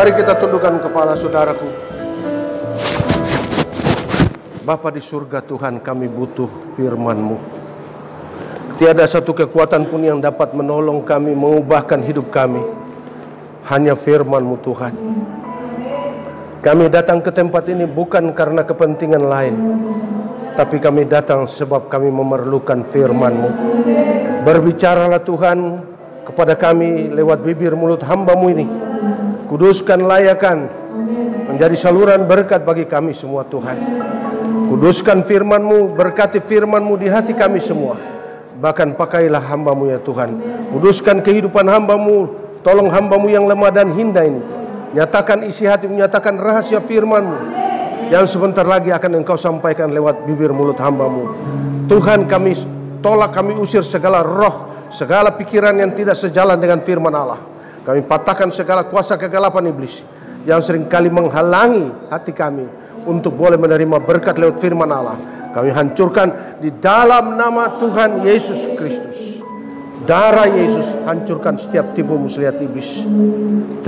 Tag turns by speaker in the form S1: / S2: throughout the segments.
S1: Mari kita tundukkan kepala saudaraku. Bapa di surga Tuhan, kami butuh firman-Mu. Tiada satu kekuatan pun yang dapat menolong kami, mengubahkan hidup kami. Hanya firman-Mu Tuhan. Kami datang ke tempat ini bukan karena kepentingan lain, tapi kami datang sebab kami memerlukan firman-Mu. Berbicaralah Tuhan kepada kami lewat bibir mulut hamba-Mu ini. Kuduskan, layakan menjadi saluran berkat bagi kami semua Tuhan. Kuduskan firman-Mu, berkati firman-Mu di hati kami semua. Bahkan pakailah hamba-Mu ya Tuhan. Kuduskan kehidupan hamba-Mu. Tolong hamba-Mu yang lemah dan hina ini. Nyatakan isi hati, menyatakan rahasia firman-Mu yang sebentar lagi akan Engkau sampaikan lewat bibir mulut hamba-Mu. Tuhan, kami tolak, kami usir segala roh, segala pikiran yang tidak sejalan dengan firman Allah. Kami patahkan segala kuasa kegelapan iblis yang seringkali menghalangi hati kami untuk boleh menerima berkat lewat firman Allah. Kami hancurkan di dalam nama Tuhan Yesus Kristus. Darah Yesus hancurkan setiap tipu muslihat iblis.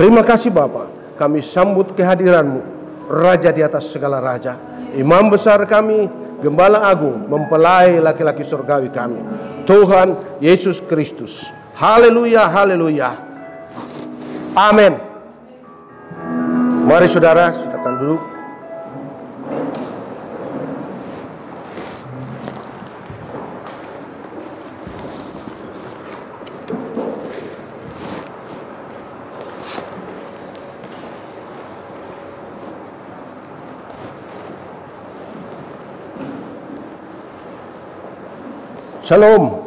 S1: Terima kasih Bapa. Kami sambut kehadiran-Mu, Raja di atas segala raja, Imam besar kami, Gembala Agung, mempelai laki-laki surgawi kami, Tuhan Yesus Kristus. Haleluya, haleluya. Amin. Mari saudara, silakan duduk. Shalom.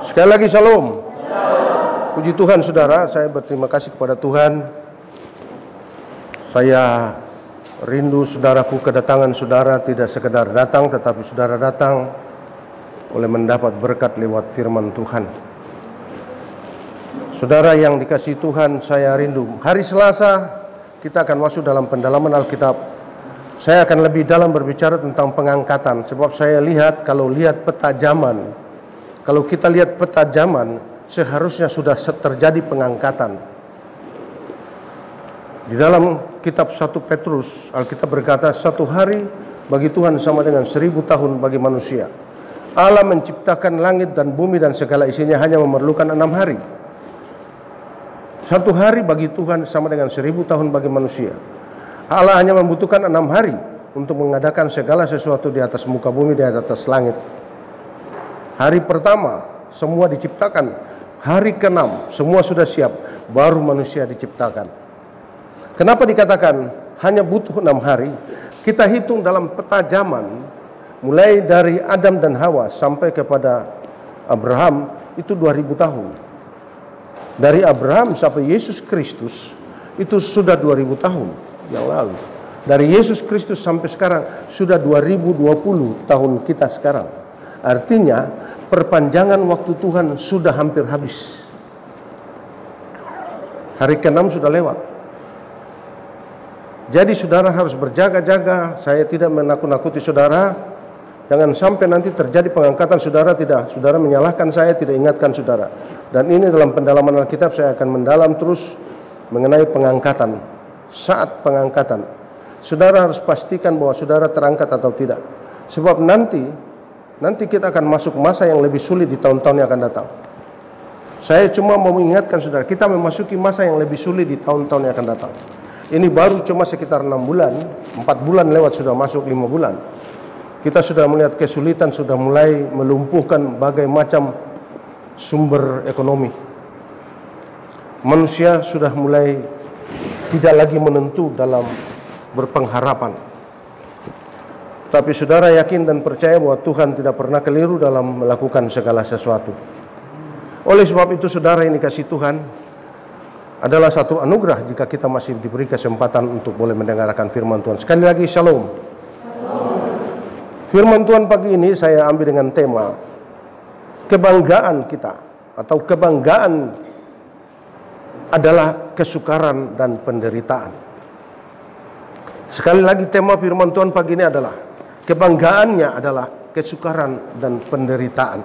S1: Sekali lagi shalom. Puji Tuhan saudara, saya berterima kasih kepada Tuhan. Saya rindu saudaraku, kedatangan saudara tidak sekedar datang, tetapi saudara datang oleh mendapat berkat lewat firman Tuhan. Saudara yang dikasihi Tuhan, saya rindu. Hari Selasa kita akan masuk dalam pendalaman Alkitab. Saya akan lebih dalam berbicara tentang pengangkatan, sebab saya lihat kalau lihat peta zaman, kalau kita lihat peta zaman, seharusnya sudah terjadi pengangkatan. Di dalam kitab 1 Petrus, Alkitab berkata, 1 hari bagi Tuhan sama dengan 1000 tahun bagi manusia. Allah menciptakan langit dan bumi dan segala isinya hanya memerlukan 6 hari. 1 hari bagi Tuhan sama dengan 1000 tahun bagi manusia. Allah hanya membutuhkan 6 hari untuk mengadakan segala sesuatu di atas muka bumi, di atas langit. Hari pertama semua diciptakan. Hari ke-6 semua sudah siap, baru manusia diciptakan. Kenapa dikatakan hanya butuh 6 hari? Kita hitung dalam peta zaman, mulai dari Adam dan Hawa sampai kepada Abraham, itu 2000 tahun. Dari Abraham sampai Yesus Kristus, itu sudah 2000 tahun yang lalu. Dari Yesus Kristus sampai sekarang, sudah 2020 tahun kita sekarang. Artinya, perpanjangan waktu Tuhan sudah hampir habis. Hari ke-6 sudah lewat. Jadi saudara harus berjaga-jaga. Saya tidak menakut-nakuti saudara. Jangan sampai nanti terjadi pengangkatan saudara, tidak. Saudara menyalahkan saya, tidak ingatkan saudara. Dan ini dalam pendalaman Alkitab saya akan mendalam terus mengenai pengangkatan. Saat pengangkatan, saudara harus pastikan bahwa saudara terangkat atau tidak. Sebab nanti kita akan masuk masa yang lebih sulit di tahun-tahun yang akan datang. Saya cuma mau mengingatkan saudara, kita memasuki masa yang lebih sulit di tahun-tahun yang akan datang. Ini baru cuma sekitar 6 bulan, 4 bulan lewat sudah masuk 5 bulan. Kita sudah melihat kesulitan, sudah mulai melumpuhkan berbagai macam sumber ekonomi. Manusia sudah mulai tidak lagi menentu dalam berpengharapan. Tapi saudara yakin dan percaya bahwa Tuhan tidak pernah keliru dalam melakukan segala sesuatu. Oleh sebab itu saudara ini kasih Tuhan adalah satu anugerah jika kita masih diberi kesempatan untuk boleh mendengarkan firman Tuhan. Sekali lagi shalom. Firman Tuhan pagi ini saya ambil dengan tema kebanggaan kita, atau kebanggaan adalah kesukaran dan penderitaan. Sekali lagi tema firman Tuhan pagi ini adalah kebanggaannya adalah kesukaran dan penderitaan.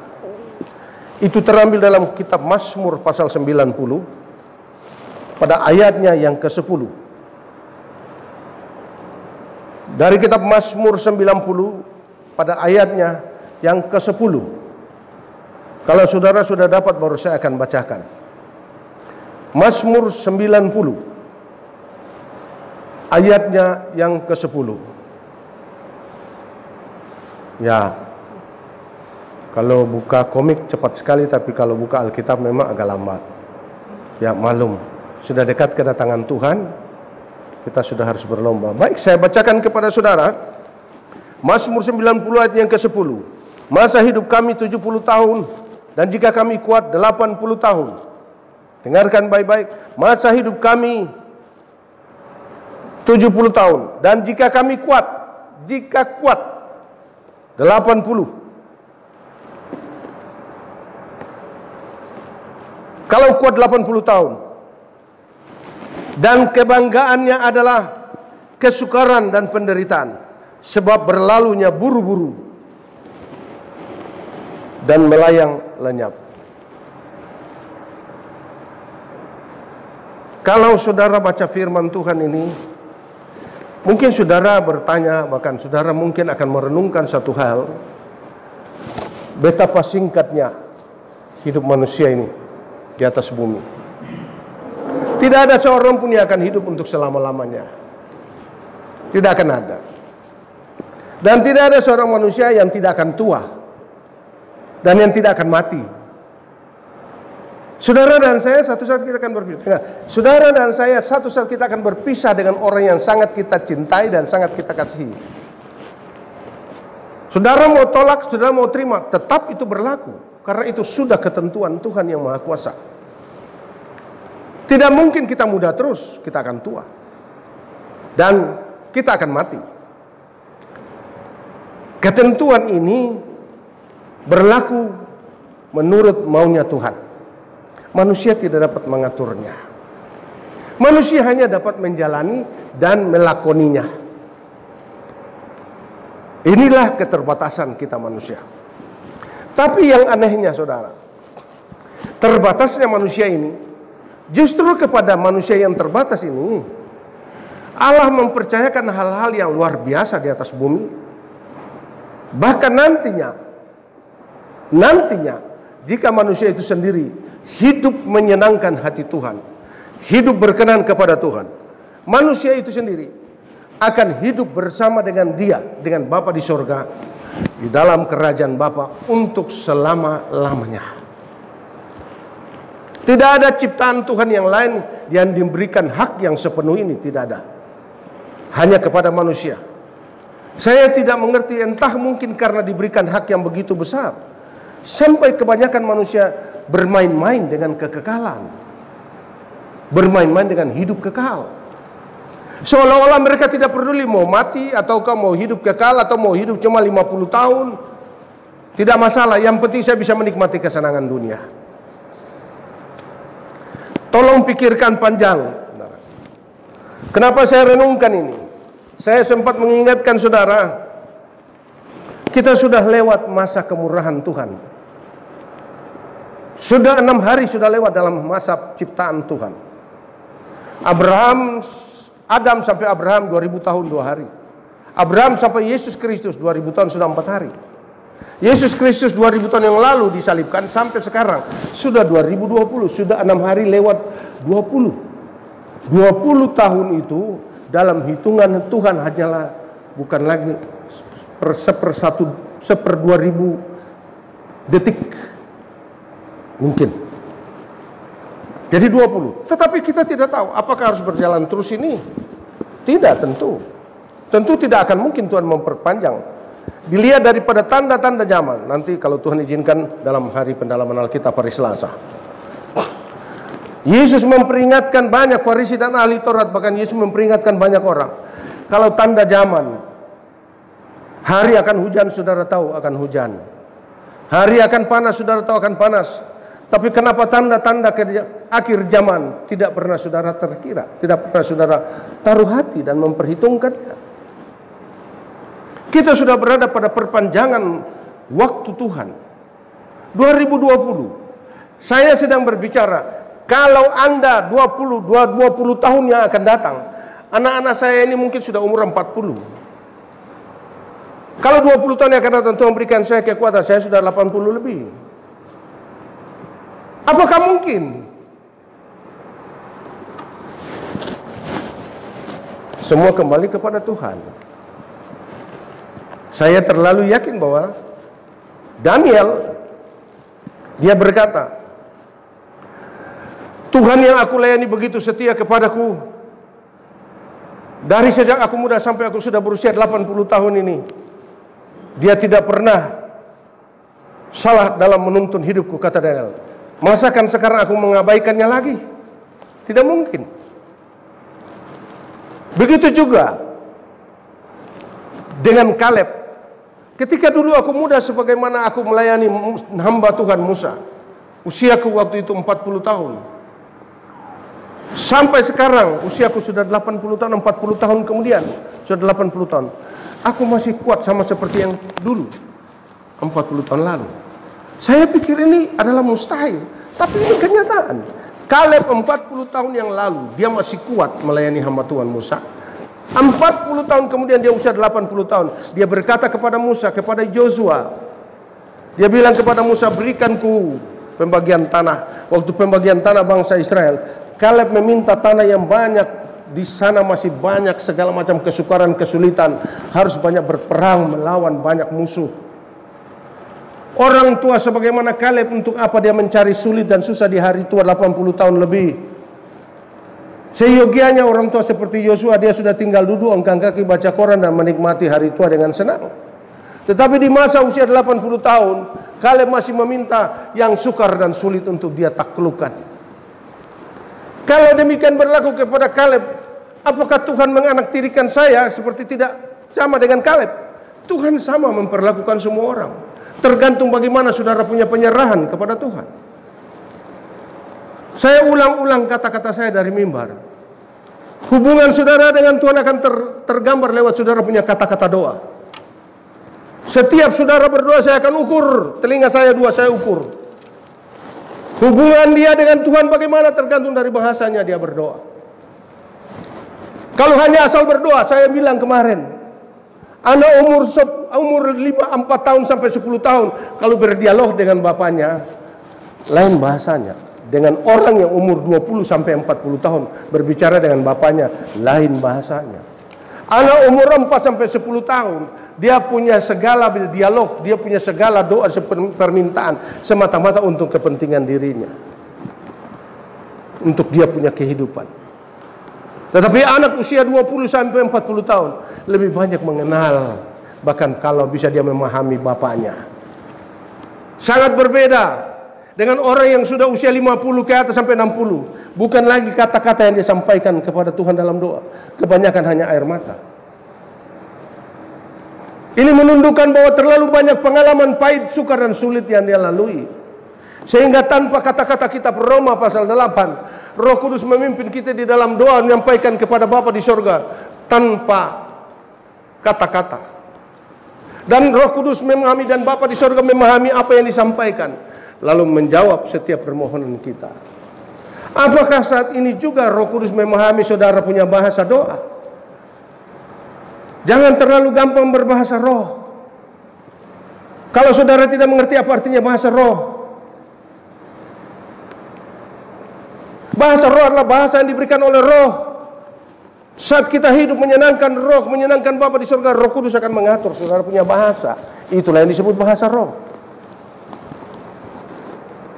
S1: Itu terambil dalam kitab Mazmur pasal 90 pada ayatnya yang ke-10. Dari kitab Mazmur 90 pada ayatnya yang ke-10. Kalau saudara sudah dapat, baru saya akan bacakan. Mazmur 90 ayatnya yang ke-10. Ya, kalau buka komik cepat sekali, tapi kalau buka Alkitab memang agak lambat. Ya, malum, sudah dekat kedatangan Tuhan, kita sudah harus berlomba. Baik, saya bacakan kepada saudara Mazmur 90 ayat yang ke-10. Masa hidup kami 70 tahun, dan jika kami kuat 80 tahun. Dengarkan baik-baik. Masa hidup kami 70 tahun, dan jika kami kuat, 80. Kalau kuat 80 tahun. Dan kebanggaannya adalah kesukaran dan penderitaan, sebab berlalunya buru-buru dan melayang lenyap. Kalau saudara baca firman Tuhan ini, mungkin saudara bertanya, bahkan saudara mungkin akan merenungkan satu hal, betapa singkatnya hidup manusia ini di atas bumi. Tidak ada seorang pun yang akan hidup untuk selama-lamanya. Tidak akan ada. Dan tidak ada seorang manusia yang tidak akan tua dan yang tidak akan mati. Saudara dan saya satu saat kita akan berpisah. Saudara dan saya satu saat kita akan berpisah dengan orang yang sangat kita cintai dan sangat kita kasihi. Saudara mau tolak, saudara mau terima, tetap itu berlaku. Karena itu sudah ketentuan Tuhan yang Maha Kuasa. Tidak mungkin kita muda terus, kita akan tua. Dan kita akan mati. Ketentuan ini berlaku menurut maunya Tuhan. Manusia tidak dapat mengaturnya. Manusia hanya dapat menjalani dan melakoninya. Inilah keterbatasan kita manusia. Tapi yang anehnya saudara, terbatasnya manusia ini, justru kepada manusia yang terbatas ini, Allah mempercayakan hal-hal yang luar biasa di atas bumi. Bahkan nantinya, jika manusia itu sendiri hidup menyenangkan hati Tuhan, hidup berkenan kepada Tuhan, manusia itu sendiri akan hidup bersama dengan Dia, dengan Bapa di sorga, di dalam kerajaan Bapa untuk selama-lamanya. Tidak ada ciptaan Tuhan yang lain yang diberikan hak yang sepenuh ini, tidak ada. Hanya kepada manusia. Saya tidak mengerti, entah mungkin karena diberikan hak yang begitu besar, sampai kebanyakan manusia bermain-main dengan kekekalan, bermain-main dengan hidup kekal. Seolah-olah mereka tidak peduli mau mati ataukah mau hidup kekal atau mau hidup cuma 50 tahun. Tidak masalah, yang penting saya bisa menikmati kesenangan dunia. Tolong pikirkan panjang. Kenapa saya renungkan ini? Saya sempat mengingatkan saudara, kita sudah lewat masa kemurahan Tuhan. Sudah 6 hari sudah lewat dalam masa ciptaan Tuhan. Adam sampai Abraham 2000 tahun 2 hari. Abraham sampai Yesus Kristus 2000 tahun sudah 4 hari. Yesus Kristus 2000 tahun yang lalu disalibkan sampai sekarang sudah 2020, sudah 6 hari lewat 20. 20 tahun itu dalam hitungan Tuhan hanyalah bukan lagi seper 2000 detik mungkin. Jadi 20. Tetapi kita tidak tahu apakah harus berjalan terus ini. Tidak, tentu. Tentu tidak akan mungkin Tuhan memperpanjang. Dilihat daripada tanda-tanda zaman. Nanti kalau Tuhan izinkan dalam hari pendalaman Alkitab hari Selasa. Yesus memperingatkan banyak Farisi dan ahli Taurat, bahkan Yesus memperingatkan banyak orang. Kalau tanda zaman, hari akan hujan, saudara tahu akan hujan. Hari akan panas, saudara tahu akan panas. Tapi kenapa tanda-tanda akhir zaman tidak pernah saudara terkira, tidak pernah saudara taruh hati dan memperhitungkannya? Kita sudah berada pada perpanjangan waktu Tuhan. 2020. Saya sedang berbicara, Kalau Anda 20 tahun yang akan datang, anak-anak saya ini mungkin sudah umur 40. Kalau 20 tahun yang akan datang Tuhan berikan saya kekuatan, saya sudah 80 lebih. Apakah mungkin? Semua kembali kepada Tuhan. Saya terlalu yakin bahwa Daniel, dia berkata, Tuhan yang aku layani begitu setia kepadaku dari sejak aku muda sampai aku sudah berusia 80 tahun ini. Dia tidak pernah salah dalam menuntun hidupku, kata Daniel. Masakan sekarang aku mengabaikannya lagi? Tidak mungkin. Begitu juga dengan Kaleb. Ketika dulu aku muda, sebagaimana aku melayani hamba Tuhan Musa, usiaku waktu itu 40 tahun. Sampai sekarang usiaku sudah 80 tahun, 40 tahun kemudian sudah 80 tahun. Aku masih kuat sama seperti yang dulu 40 tahun lalu. Saya pikir ini adalah mustahil, tapi ini kenyataan. Kaleb 40 tahun yang lalu dia masih kuat melayani hamba Tuhan Musa. 40 tahun kemudian dia usia 80 tahun. Dia berkata kepada Musa, kepada Joshua. Dia bilang kepada Musa, berikanku pembagian tanah. Waktu pembagian tanah bangsa Israel, Kaleb meminta tanah yang banyak. Di sana masih banyak segala macam kesukaran, kesulitan. Harus banyak berperang, melawan banyak musuh. Orang tua sebagaimana Kaleb, untuk apa dia mencari sulit dan susah di hari tua 80 tahun lebih? Seyogianya orang tua seperti Yosua, dia sudah tinggal duduk, angkat kaki, baca koran dan menikmati hari tua dengan senang. Tetapi di masa usia 80 tahun, Kaleb masih meminta yang sukar dan sulit untuk dia taklukkan. Kalau demikian berlaku kepada Kaleb, apakah Tuhan menganaktirikan saya seperti tidak sama dengan Kaleb? Tuhan sama memperlakukan semua orang. Tergantung bagaimana saudara punya penyerahan kepada Tuhan. Saya ulang-ulang kata-kata saya dari mimbar. Hubungan saudara dengan Tuhan akan tergambar lewat saudara punya kata-kata doa. Setiap saudara berdoa, saya akan ukur. Telinga saya 2, saya ukur. Hubungan dia dengan Tuhan bagaimana tergantung dari bahasanya dia berdoa. Kalau hanya asal berdoa, saya bilang kemarin, anak umur 4 tahun sampai 10 tahun, kalau berdialog dengan bapaknya, lain bahasanya. Dengan orang yang umur 20 sampai 40 tahun, berbicara dengan bapaknya, lain bahasanya. Anak umur 4 sampai 10 tahun, dia punya segala dialog, dia punya segala doa, permintaan, semata-mata untuk kepentingan dirinya. Untuk dia punya kehidupan. Tetapi anak usia 20 sampai 40 tahun lebih banyak mengenal, bahkan kalau bisa dia memahami bapaknya. Sangat berbeda dengan orang yang sudah usia 50 ke atas sampai 60. Bukan lagi kata-kata yang disampaikan kepada Tuhan dalam doa, kebanyakan hanya air mata. Ini menunjukkan bahwa terlalu banyak pengalaman pahit, sukar dan sulit yang dia lalui. Sehingga tanpa kata-kata kitab Roma pasal 8, Roh Kudus memimpin kita di dalam doa, menyampaikan kepada Bapa di sorga tanpa kata-kata. Dan Roh Kudus memahami dan Bapa di sorga memahami apa yang disampaikan, lalu menjawab setiap permohonan kita. Apakah saat ini juga Roh Kudus memahami saudara punya bahasa doa? Jangan terlalu gampang berbahasa roh. Kalau saudara tidak mengerti apa artinya bahasa roh. Bahasa roh adalah bahasa yang diberikan oleh roh. Saat kita hidup menyenangkan roh, menyenangkan Bapa di surga, Roh Kudus akan mengatur saudara punya bahasa. Itulah yang disebut bahasa roh.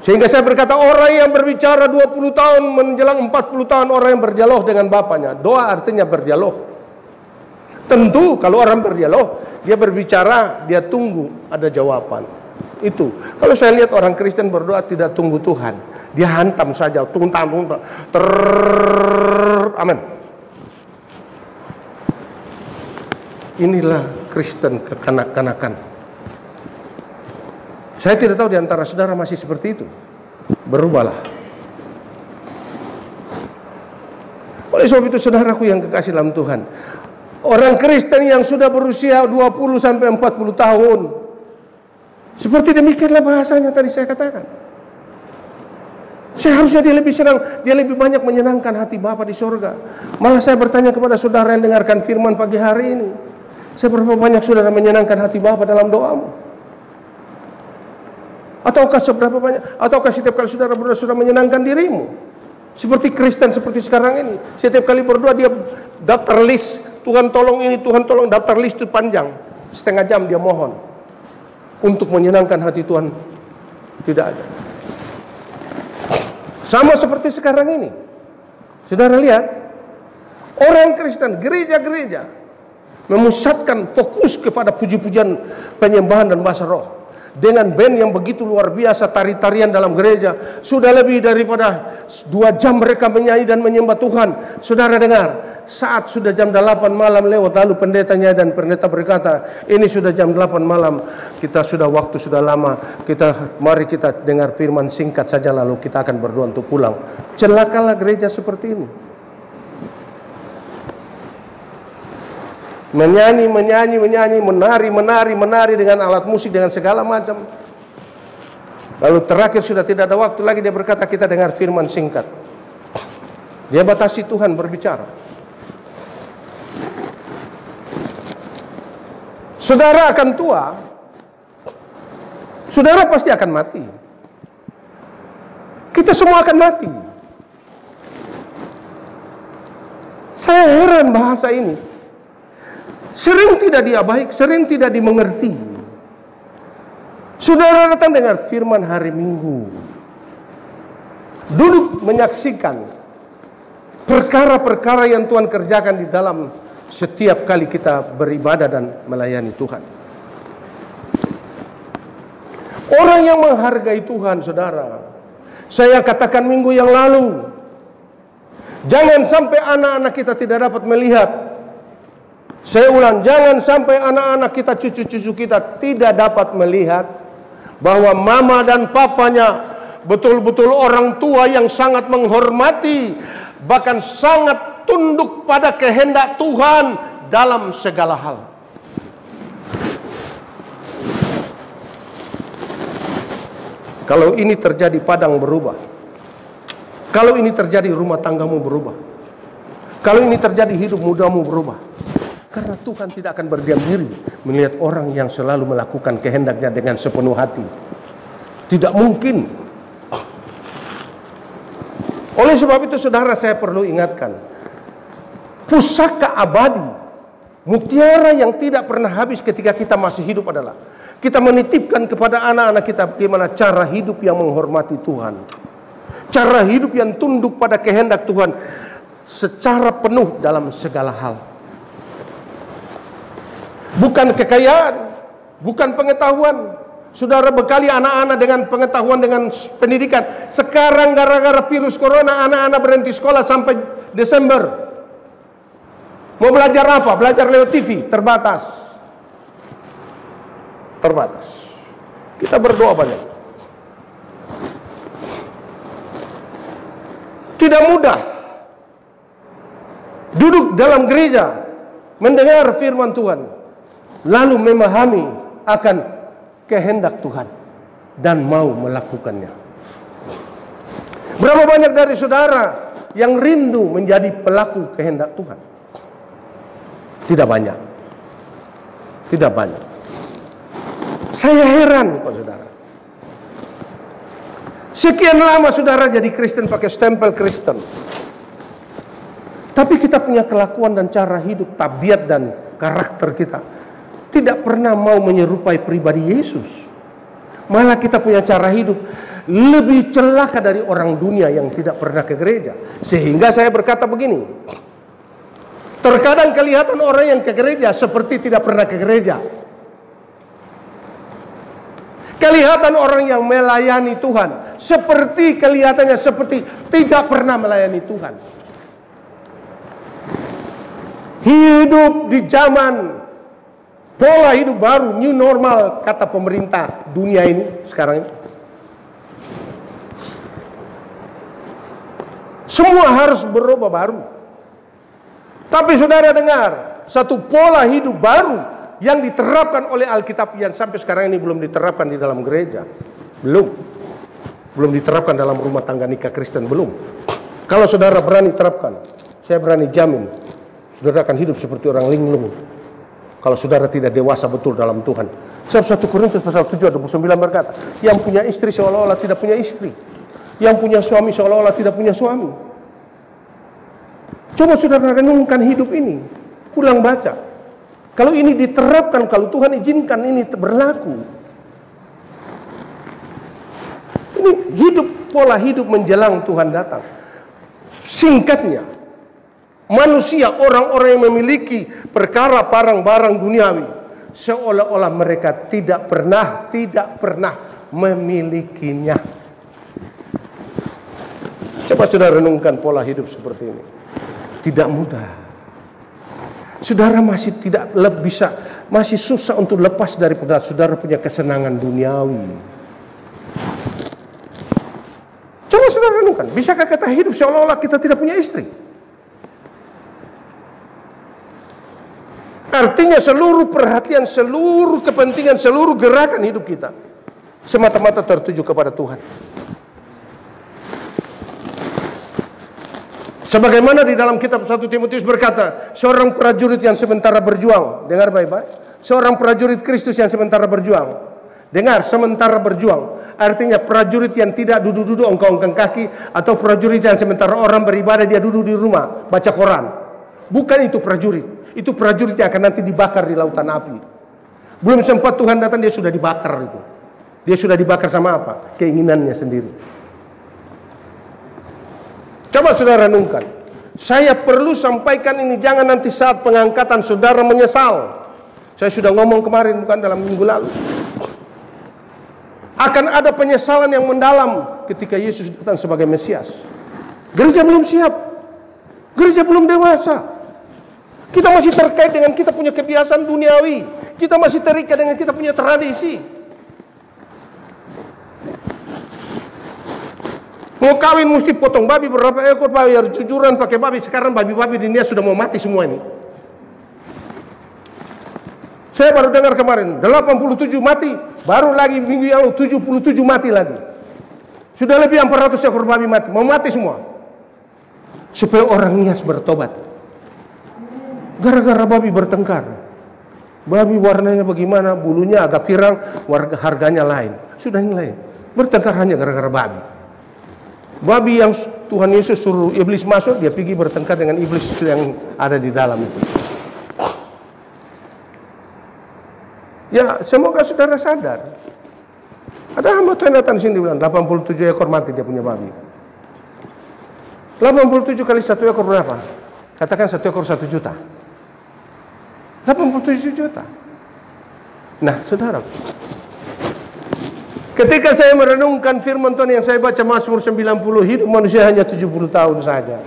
S1: Sehingga saya berkata, orang yang berbicara 20 tahun menjelang 40 tahun, orang yang berdialog dengan Bapaknya. Doa artinya berdialog. Tentu kalau orang berdialog, dia berbicara, dia tunggu ada jawaban. Itu. Kalau saya lihat orang Kristen berdoa tidak tunggu Tuhan, dia hantam saja, tuntang. Amin. Inilah Kristen kekanak-kanakan. Saya tidak tahu di antara saudara masih seperti itu. Berubahlah. Oleh sebab itu saudaraku yang kekasih dalam Tuhan, orang Kristen yang sudah berusia 20 sampai 40 tahun, seperti demikianlah bahasanya tadi saya katakan. Seharusnya dia lebih senang, dia lebih banyak menyenangkan hati Bapa di surga. Malah saya bertanya kepada saudara yang dengarkan firman pagi hari ini, seberapa banyak saudara menyenangkan hati Bapa dalam doamu? Ataukah seberapa banyak, ataukah setiap kali saudara berdoa sudah menyenangkan dirimu? Seperti Kristen seperti sekarang ini, setiap kali berdoa dia daftar list, Tuhan tolong ini, Tuhan tolong, daftar list itu panjang. Setengah jam dia mohon untuk menyenangkan hati Tuhan. Tidak ada. Sama seperti sekarang ini. Saudara lihat, orang Kristen, gereja-gereja memusatkan fokus kepada puji-pujian, penyembahan dan bahasa roh. Dengan band yang begitu luar biasa, tari-tarian dalam gereja. Sudah lebih daripada 2 jam mereka menyanyi dan menyembah Tuhan. Saudara dengar, saat sudah jam 8 malam lewat, lalu pendetanya dan pendeta berkata, ini sudah jam 8 malam, kita sudah waktu sudah lama, mari kita dengar firman singkat saja lalu kita akan berdoa untuk pulang. Celakalah gereja seperti ini. Menyanyi, menari dengan alat musik, dengan segala macam. Lalu terakhir sudah tidak ada waktu lagi, dia berkata kita dengar firman singkat. Dia batasi Tuhan berbicara. Saudara akan tua, saudara pasti akan mati. Kita semua akan mati. Saya heran bahasa ini. Sering tidak diabaikan, sering tidak dimengerti. Saudara datang dengar firman hari Minggu, duduk menyaksikan perkara-perkara yang Tuhan kerjakan di dalam setiap kali kita beribadah dan melayani Tuhan. Orang yang menghargai Tuhan, saudara, saya katakan minggu yang lalu, jangan sampai anak-anak kita tidak dapat melihat. Saya ulang, jangan sampai anak-anak kita, cucu-cucu kita tidak dapat melihat bahwa mama dan papanya betul-betul orang tua yang sangat menghormati, bahkan sangat tunduk pada kehendak Tuhan dalam segala hal. Kalau ini terjadi, padang berubah. Kalau ini terjadi, rumah tanggamu berubah. Kalau ini terjadi, hidup mudamu berubah. Karena Tuhan tidak akan berdiam diri melihat orang yang selalu melakukan kehendaknya dengan sepenuh hati. Tidak mungkin. Oleh sebab itu saudara, saya perlu ingatkan, pusaka abadi, mutiara yang tidak pernah habis ketika kita masih hidup adalah kita menitipkan kepada anak-anak kita bagaimana cara hidup yang menghormati Tuhan. Cara hidup yang tunduk pada kehendak Tuhan secara penuh dalam segala hal. Bukan kekayaan, bukan pengetahuan. Saudara bekali anak-anak dengan pengetahuan, dengan pendidikan. Sekarang gara-gara virus corona, anak-anak berhenti sekolah sampai Desember. Mau belajar apa? Belajar lewat TV, terbatas. Terbatas. Kita berdoa banyak. Tidak mudah duduk dalam gereja mendengar firman Tuhan, lalu memahami akan kehendak Tuhan dan mau melakukannya. Berapa banyak dari saudara yang rindu menjadi pelaku kehendak Tuhan? Tidak banyak. Tidak banyak. Saya heran, Pak Saudara. Sekian lama saudara jadi Kristen pakai stempel Kristen. Tapi kita punya kelakuan dan cara hidup, tabiat dan karakter kita tidak pernah mau menyerupai pribadi Yesus. Malah kita punya cara hidup lebih celaka dari orang dunia yang tidak pernah ke gereja. Sehingga saya berkata begini, terkadang kelihatan orang yang ke gereja seperti tidak pernah ke gereja. Kelihatan orang yang melayani Tuhan seperti kelihatannya seperti tidak pernah melayani Tuhan. Hidup di zaman pola hidup baru, new normal, kata pemerintah dunia ini sekarang ini. Semua harus berubah baru. Tapi saudara dengar, satu pola hidup baru yang diterapkan oleh Alkitab yang sampai sekarang ini belum diterapkan di dalam gereja. Belum. Belum diterapkan dalam rumah tangga nikah Kristen, belum. Kalau saudara berani terapkan, saya berani jamin, saudara akan hidup seperti orang linglung. Kalau saudara tidak dewasa betul dalam Tuhan. Sebab 1 Korintus pasal 7 ayat 29 berkata, yang punya istri seolah-olah tidak punya istri, yang punya suami seolah-olah tidak punya suami. Coba saudara renungkan hidup ini, pulang baca. Kalau ini diterapkan, kalau Tuhan izinkan ini berlaku, ini hidup, pola hidup menjelang Tuhan datang. Singkatnya, manusia, orang-orang yang memiliki perkara barang-barang duniawi, seolah-olah mereka tidak pernah memilikinya. Coba saudara renungkan pola hidup seperti ini. Tidak mudah. Saudara masih masih susah untuk lepas daripada saudara punya kesenangan duniawi. Coba saudara renungkan, bisakah kita hidup seolah-olah kita tidak punya istri? Artinya seluruh perhatian, seluruh kepentingan, seluruh gerakan hidup kita semata-mata tertuju kepada Tuhan. Sebagaimana di dalam kitab 1 Timotius berkata, seorang prajurit yang sementara berjuang, dengar baik-baik, seorang prajurit Kristus yang sementara berjuang, dengar, sementara berjuang, artinya prajurit yang tidak duduk-duduk ongkang-ongkang kaki, atau prajurit yang sementara orang beribadah dia duduk di rumah baca Quran. Bukan itu prajurit, itu prajurit yang akan nanti dibakar di lautan api. Belum sempat Tuhan datang dia sudah dibakar itu. Dia sudah dibakar sama apa? Keinginannya sendiri. Coba saudara renungkan. Saya perlu sampaikan ini, jangan nanti saat pengangkatan saudara menyesal. Saya sudah ngomong kemarin, bukan dalam minggu lalu. Akan ada penyesalan yang mendalam ketika Yesus datang sebagai Mesias. Gereja belum siap. Gereja belum dewasa. Kita masih terkait dengan kita punya kebiasaan duniawi. Kita masih terikat dengan kita punya tradisi. Mau kawin mesti potong babi berapa ekor, bayar jujuran pakai babi. Sekarang babi-babi di India sudah mau mati semua ini. Saya baru dengar kemarin 87 mati, baru lagi minggu yang lalu 77 mati lagi. Sudah lebih 400 ekor babi mati, mau mati semua. Supaya orang Nias bertobat. Gara-gara babi bertengkar. Babi warnanya bagaimana, bulunya agak pirang, harganya lain. Sudah nilai. Bertengkar hanya gara-gara babi. Babi yang Tuhan Yesus suruh iblis masuk, dia pergi bertengkar dengan iblis yang ada di dalam itu. Ya, semoga saudara sadar. Ada hamba Tuhan datang di sini bilang 87 ekor mati dia punya babi. 87 kali 1 ekor berapa? Katakan 1 ekor 1 juta. 87 juta. Nah, saudara, ketika saya merenungkan firman Tuhan yang saya baca Mazmur 90, hidup manusia hanya 70 tahun saja.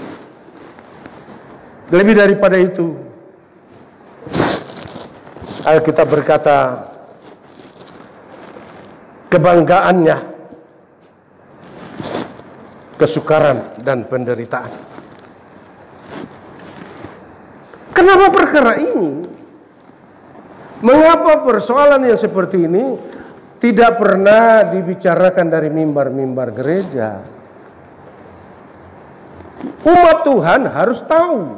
S1: Lebih daripada itu, Alkitab berkata, kebanggaannya, kesukaran dan penderitaan. Kenapa perkara ini? Mengapa persoalan yang seperti ini tidak pernah dibicarakan dari mimbar-mimbar gereja? Umat Tuhan harus tahu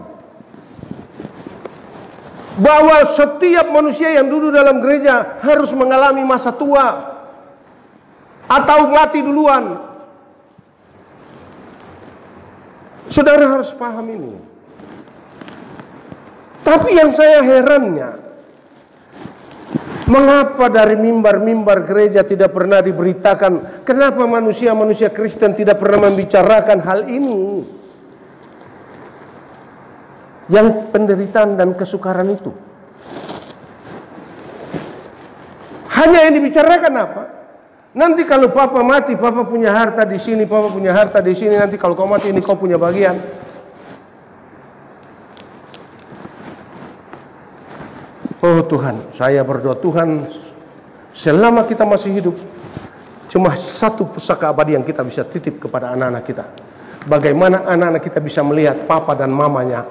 S1: bahwa setiap manusia yang duduk dalam gereja harus mengalami masa tua atau mati duluan. Saudara harus paham ini. Tapi yang saya herannya, mengapa dari mimbar-mimbar gereja tidak pernah diberitakan? Kenapa manusia-manusia Kristen tidak pernah membicarakan hal ini? Yang penderitaan dan kesukaran itu. Hanya yang dibicarakan apa? Nanti kalau papa mati, papa punya harta di sini, papa punya harta di sini. Nanti kalau kau mati ini kau punya bagian. Oh Tuhan, saya berdoa Tuhan, selama kita masih hidup, cuma satu pusaka abadi yang kita bisa titip kepada anak-anak kita. Bagaimana anak-anak kita bisa melihat papa dan mamanya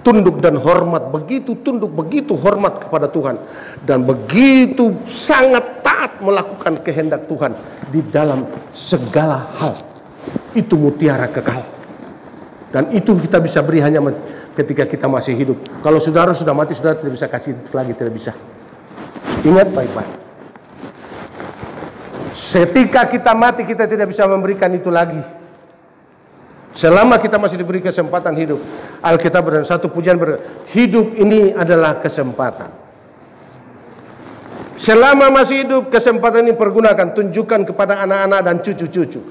S1: tunduk dan hormat, begitu tunduk, begitu hormat kepada Tuhan, dan begitu sangat taat melakukan kehendak Tuhan di dalam segala hal. Itu mutiara kekal. Dan itu kita bisa beri hanya ketika kita masih hidup. Kalau saudara sudah mati, saudara tidak bisa kasih itu lagi, tidak bisa. Ingat baik-baik. Ketika kita mati, kita tidak bisa memberikan itu lagi. Selama kita masih diberi kesempatan hidup. Alkitab dan satu pujian hidup ini adalah kesempatan. Selama masih hidup, kesempatan ini pergunakan. Tunjukkan kepada anak-anak dan cucu-cucu.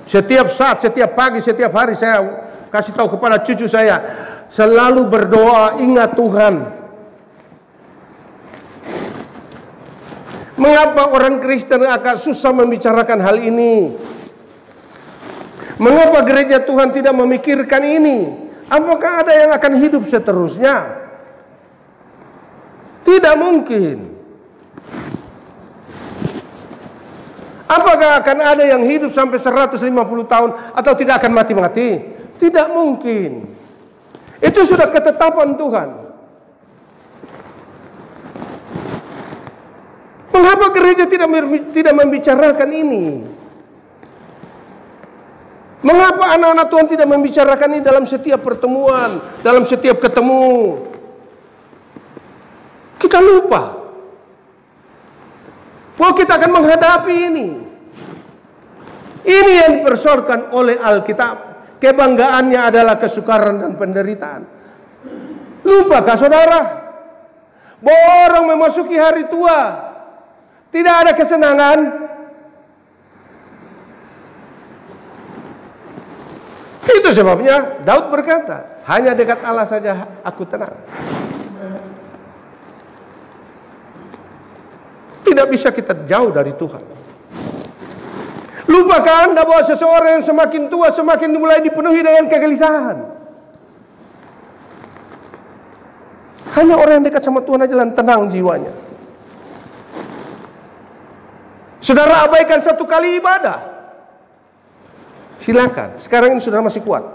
S1: Setiap saat, setiap pagi, setiap hari saya kasih tahu kepada cucu saya, selalu berdoa, ingat Tuhan. Mengapa orang Kristen agak susah membicarakan hal ini? Mengapa gereja Tuhan tidak memikirkan ini? Apakah ada yang akan hidup seterusnya? Tidak mungkin. Apakah akan ada yang hidup sampai 150 tahun atau tidak akan mati-mati? Tidak mungkin. Itu sudah ketetapan Tuhan. Mengapa gereja tidak membicarakan ini? Mengapa anak-anak Tuhan tidak membicarakan ini dalam setiap pertemuan, dalam setiap ketemu? Kita lupa. Bahwa kita akan menghadapi ini. Ini yang dipersoalkan oleh Alkitab. Kebanggaannya adalah kesukaran dan penderitaan. Lupakah saudara? Bahwa orang memasuki hari tua, tidak ada kesenangan. Itu sebabnya Daud berkata, hanya dekat Allah saja aku tenang. Tidak bisa kita jauh dari Tuhan. Lupakah Anda bahwa seseorang yang semakin tua semakin mulai dipenuhi dengan kegelisahan? Hanya orang yang dekat sama Tuhan aja yang tenang jiwanya. Saudara abaikan satu kali ibadah. Silakan, sekarang ini saudara masih kuat.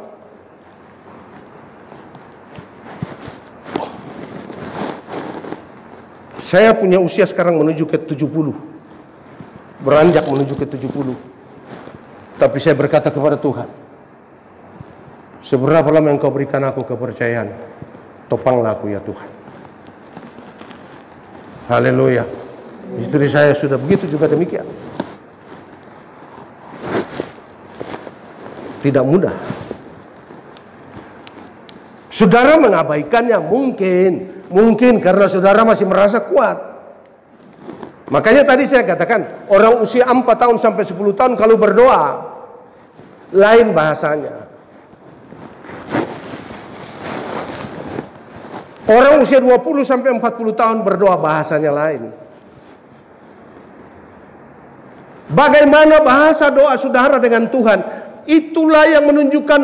S1: Saya punya usia sekarang menuju ke 70. Beranjak menuju ke 70. Tapi saya berkata kepada Tuhan, seberapa lama Engkau berikan aku kepercayaan, topanglah aku ya Tuhan. Haleluya. Istri saya sudah begitu juga demikian. Tidak mudah. Saudara mengabaikannya mungkin karena saudara masih merasa kuat. Makanya tadi saya katakan, orang usia 4 tahun sampai 10 tahun kalau berdoa, lain bahasanya. Orang usia 20 sampai 40 tahun berdoa bahasanya lain. Bagaimana bahasa doa saudara dengan Tuhan, itulah yang menunjukkan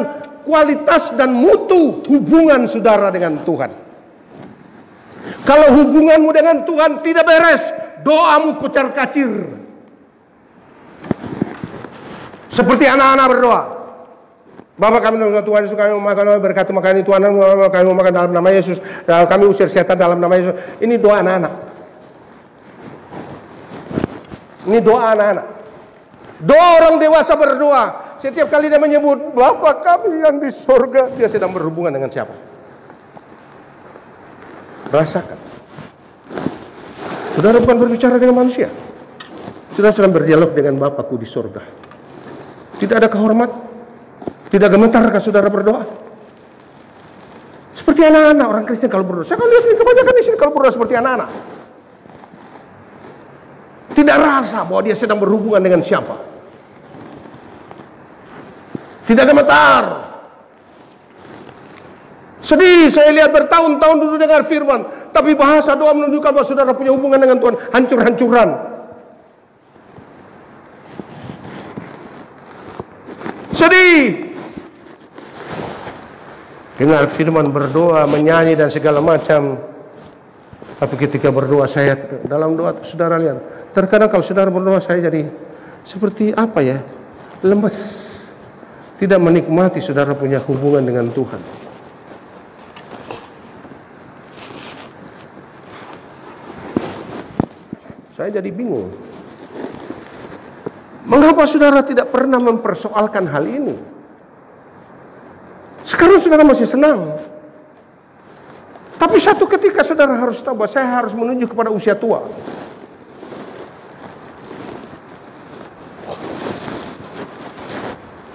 S1: kualitas dan mutu hubungan saudara dengan Tuhan. Kalau hubunganmu dengan Tuhan tidak beres, doamu kocar-kacir. Seperti anak-anak berdoa. Bapa kami dalam Tuhan Yesus, kami memakan berkati makan Tuhan, kami memakan dalam nama Yesus, dan kami usir setan dalam nama Yesus. Ini doa anak-anak. Ini doa anak-anak. Doa orang dewasa berdoa. Setiap kali dia menyebut Bapa kami yang di surga, dia sedang berhubungan dengan siapa? Rasakan. Saudara bukan berbicara dengan manusia. Saudara sedang berdialog dengan Bapakku di surga. Tidak ada kehormat. Tidak gemetarkah saudara berdoa? Seperti anak-anak orang Kristen kalau berdoa. Saya lihat ini kebanyakan di sini kalau berdoa seperti anak-anak. Tidak rasa bahwa dia sedang berhubungan dengan siapa. Tidak gemetar. Sedih saya lihat bertahun-tahun dulu dengar firman, tapi bahasa doa menunjukkan bahwa saudara punya hubungan dengan Tuhan hancur-hancuran. Sedih. Dengar firman berdoa, menyanyi dan segala macam. Tapi ketika berdoa saya dalam doa saudara lihat, terkadang kalau saudara berdoa saya jadi seperti apa ya? Lemes. Tidak menikmati saudara punya hubungan dengan Tuhan. Saya jadi bingung. Mengapa saudara tidak pernah mempersoalkan hal ini? Sekarang saudara masih senang. Tapi satu ketika saudara harus tahu bahwa saya harus menuju kepada usia tua.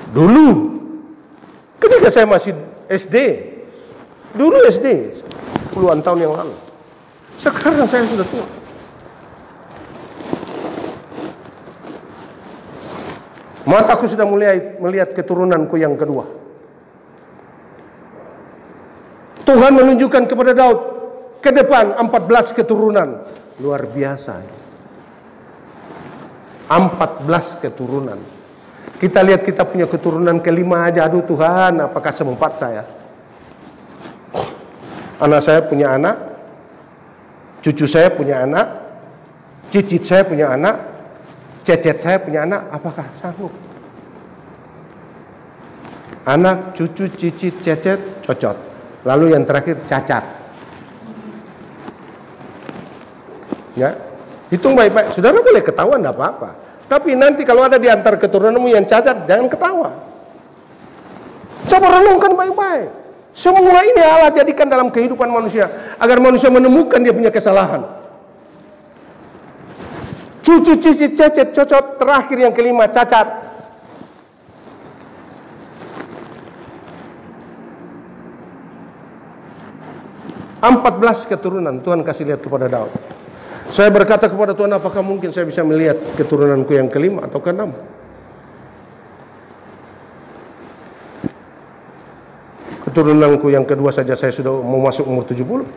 S1: Dulu, ketika saya masih SD, puluhan tahun yang lalu. Sekarang saya sudah tua. Mataku sudah mulai melihat keturunanku yang kedua. Tuhan menunjukkan kepada Daud, ke depan 14 keturunan. Luar biasa. 14 keturunan. Kita lihat kita punya keturunan kelima aja. Aduh Tuhan, apakah sempat saya? Anak saya punya anak, cucu saya punya anak, cicit saya punya anak, cecet saya punya anak. Apakah sanggup? Anak, cucu, cicit, cecet, cocot. Lalu yang terakhir cacat. Ya, hitung baik-baik. Saudara boleh ketawa, tidak apa-apa. Tapi nanti kalau ada di antara keturunanmu yang cacat, jangan ketawa. Coba renungkan baik-baik. Semua ini Allah jadikan dalam kehidupan manusia agar manusia menemukan dia punya kesalahan. Cucu, cicit, cecet, cocot, terakhir yang kelima cacat. Empat belas keturunan Tuhan kasih lihat kepada Daud. Saya berkata kepada Tuhan, apakah mungkin saya bisa melihat keturunanku yang kelima atau keenam? Keturunanku yang kedua saja saya sudah mau masuk umur 70.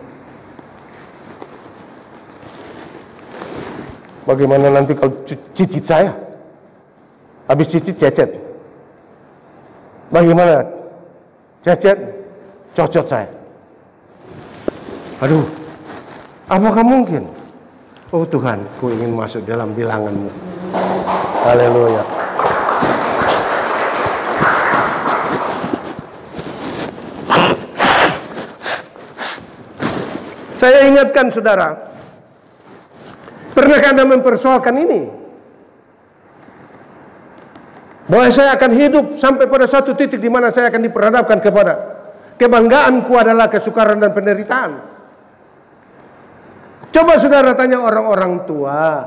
S1: Bagaimana nanti kalau cicit saya? Habis cicit cecet. Bagaimana? Cecet, cocot saya. Aduh, apakah mungkin? Oh Tuhan, ku ingin masuk dalam bilangan-Mu. Haleluya. Saya ingatkan saudara, pernahkah Anda mempersoalkan ini? Bahwa saya akan hidup sampai pada satu titik di mana saya akan diperhadapkan kepada kebanggaanku adalah kesukaran dan penderitaan. Coba saudara tanya orang-orang tua.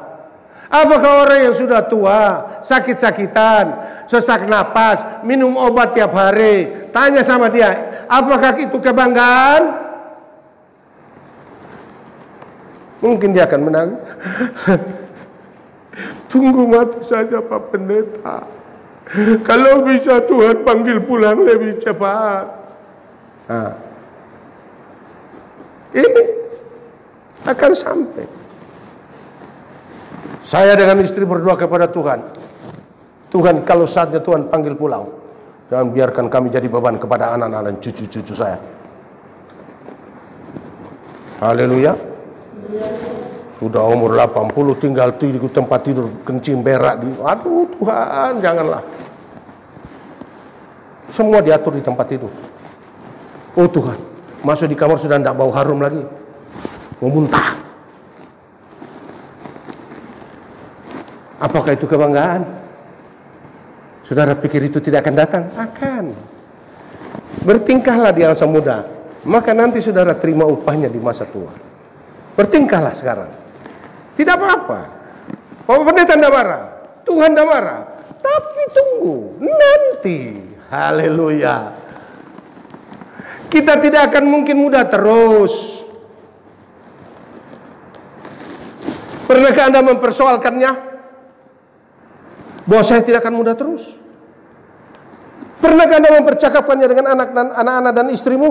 S1: Apakah orang yang sudah tua, sakit-sakitan, sesak napas, minum obat tiap hari, tanya sama dia, apakah itu kebanggaan? Mungkin dia akan menangis. Tunggu mati saja Pak Pendeta. Kalau bisa Tuhan panggil pulang lebih cepat. Nah, ini akan sampai. Saya dengan istri berdoa kepada Tuhan. Tuhan, kalau saatnya Tuhan panggil pulang, jangan biarkan kami jadi beban kepada anak-anak dan cucu-cucu saya. Haleluya. Sudah umur 80 tinggal di tempat tidur kencing berak di. Aduh Tuhan, janganlah. Semua diatur di tempat tidur. Oh Tuhan, masuk di kamar sudah tidak bau harum lagi. Mau muntah. Apakah itu kebanggaan? Saudara pikir itu tidak akan datang? Akan. Bertingkahlah di masa muda, maka nanti saudara terima upahnya di masa tua. Bertingkahlah sekarang. Tidak apa-apa. Bapak Pendeta tidak marah, Tuhan tidak marah. Tapi tunggu, nanti. Haleluya. Kita tidak akan mungkin muda terus. Pernahkah Anda mempersoalkannya? Bahwa saya tidak akan muda terus. Pernahkah Anda mempercakapkannya dengan anak-anak dan istrimu?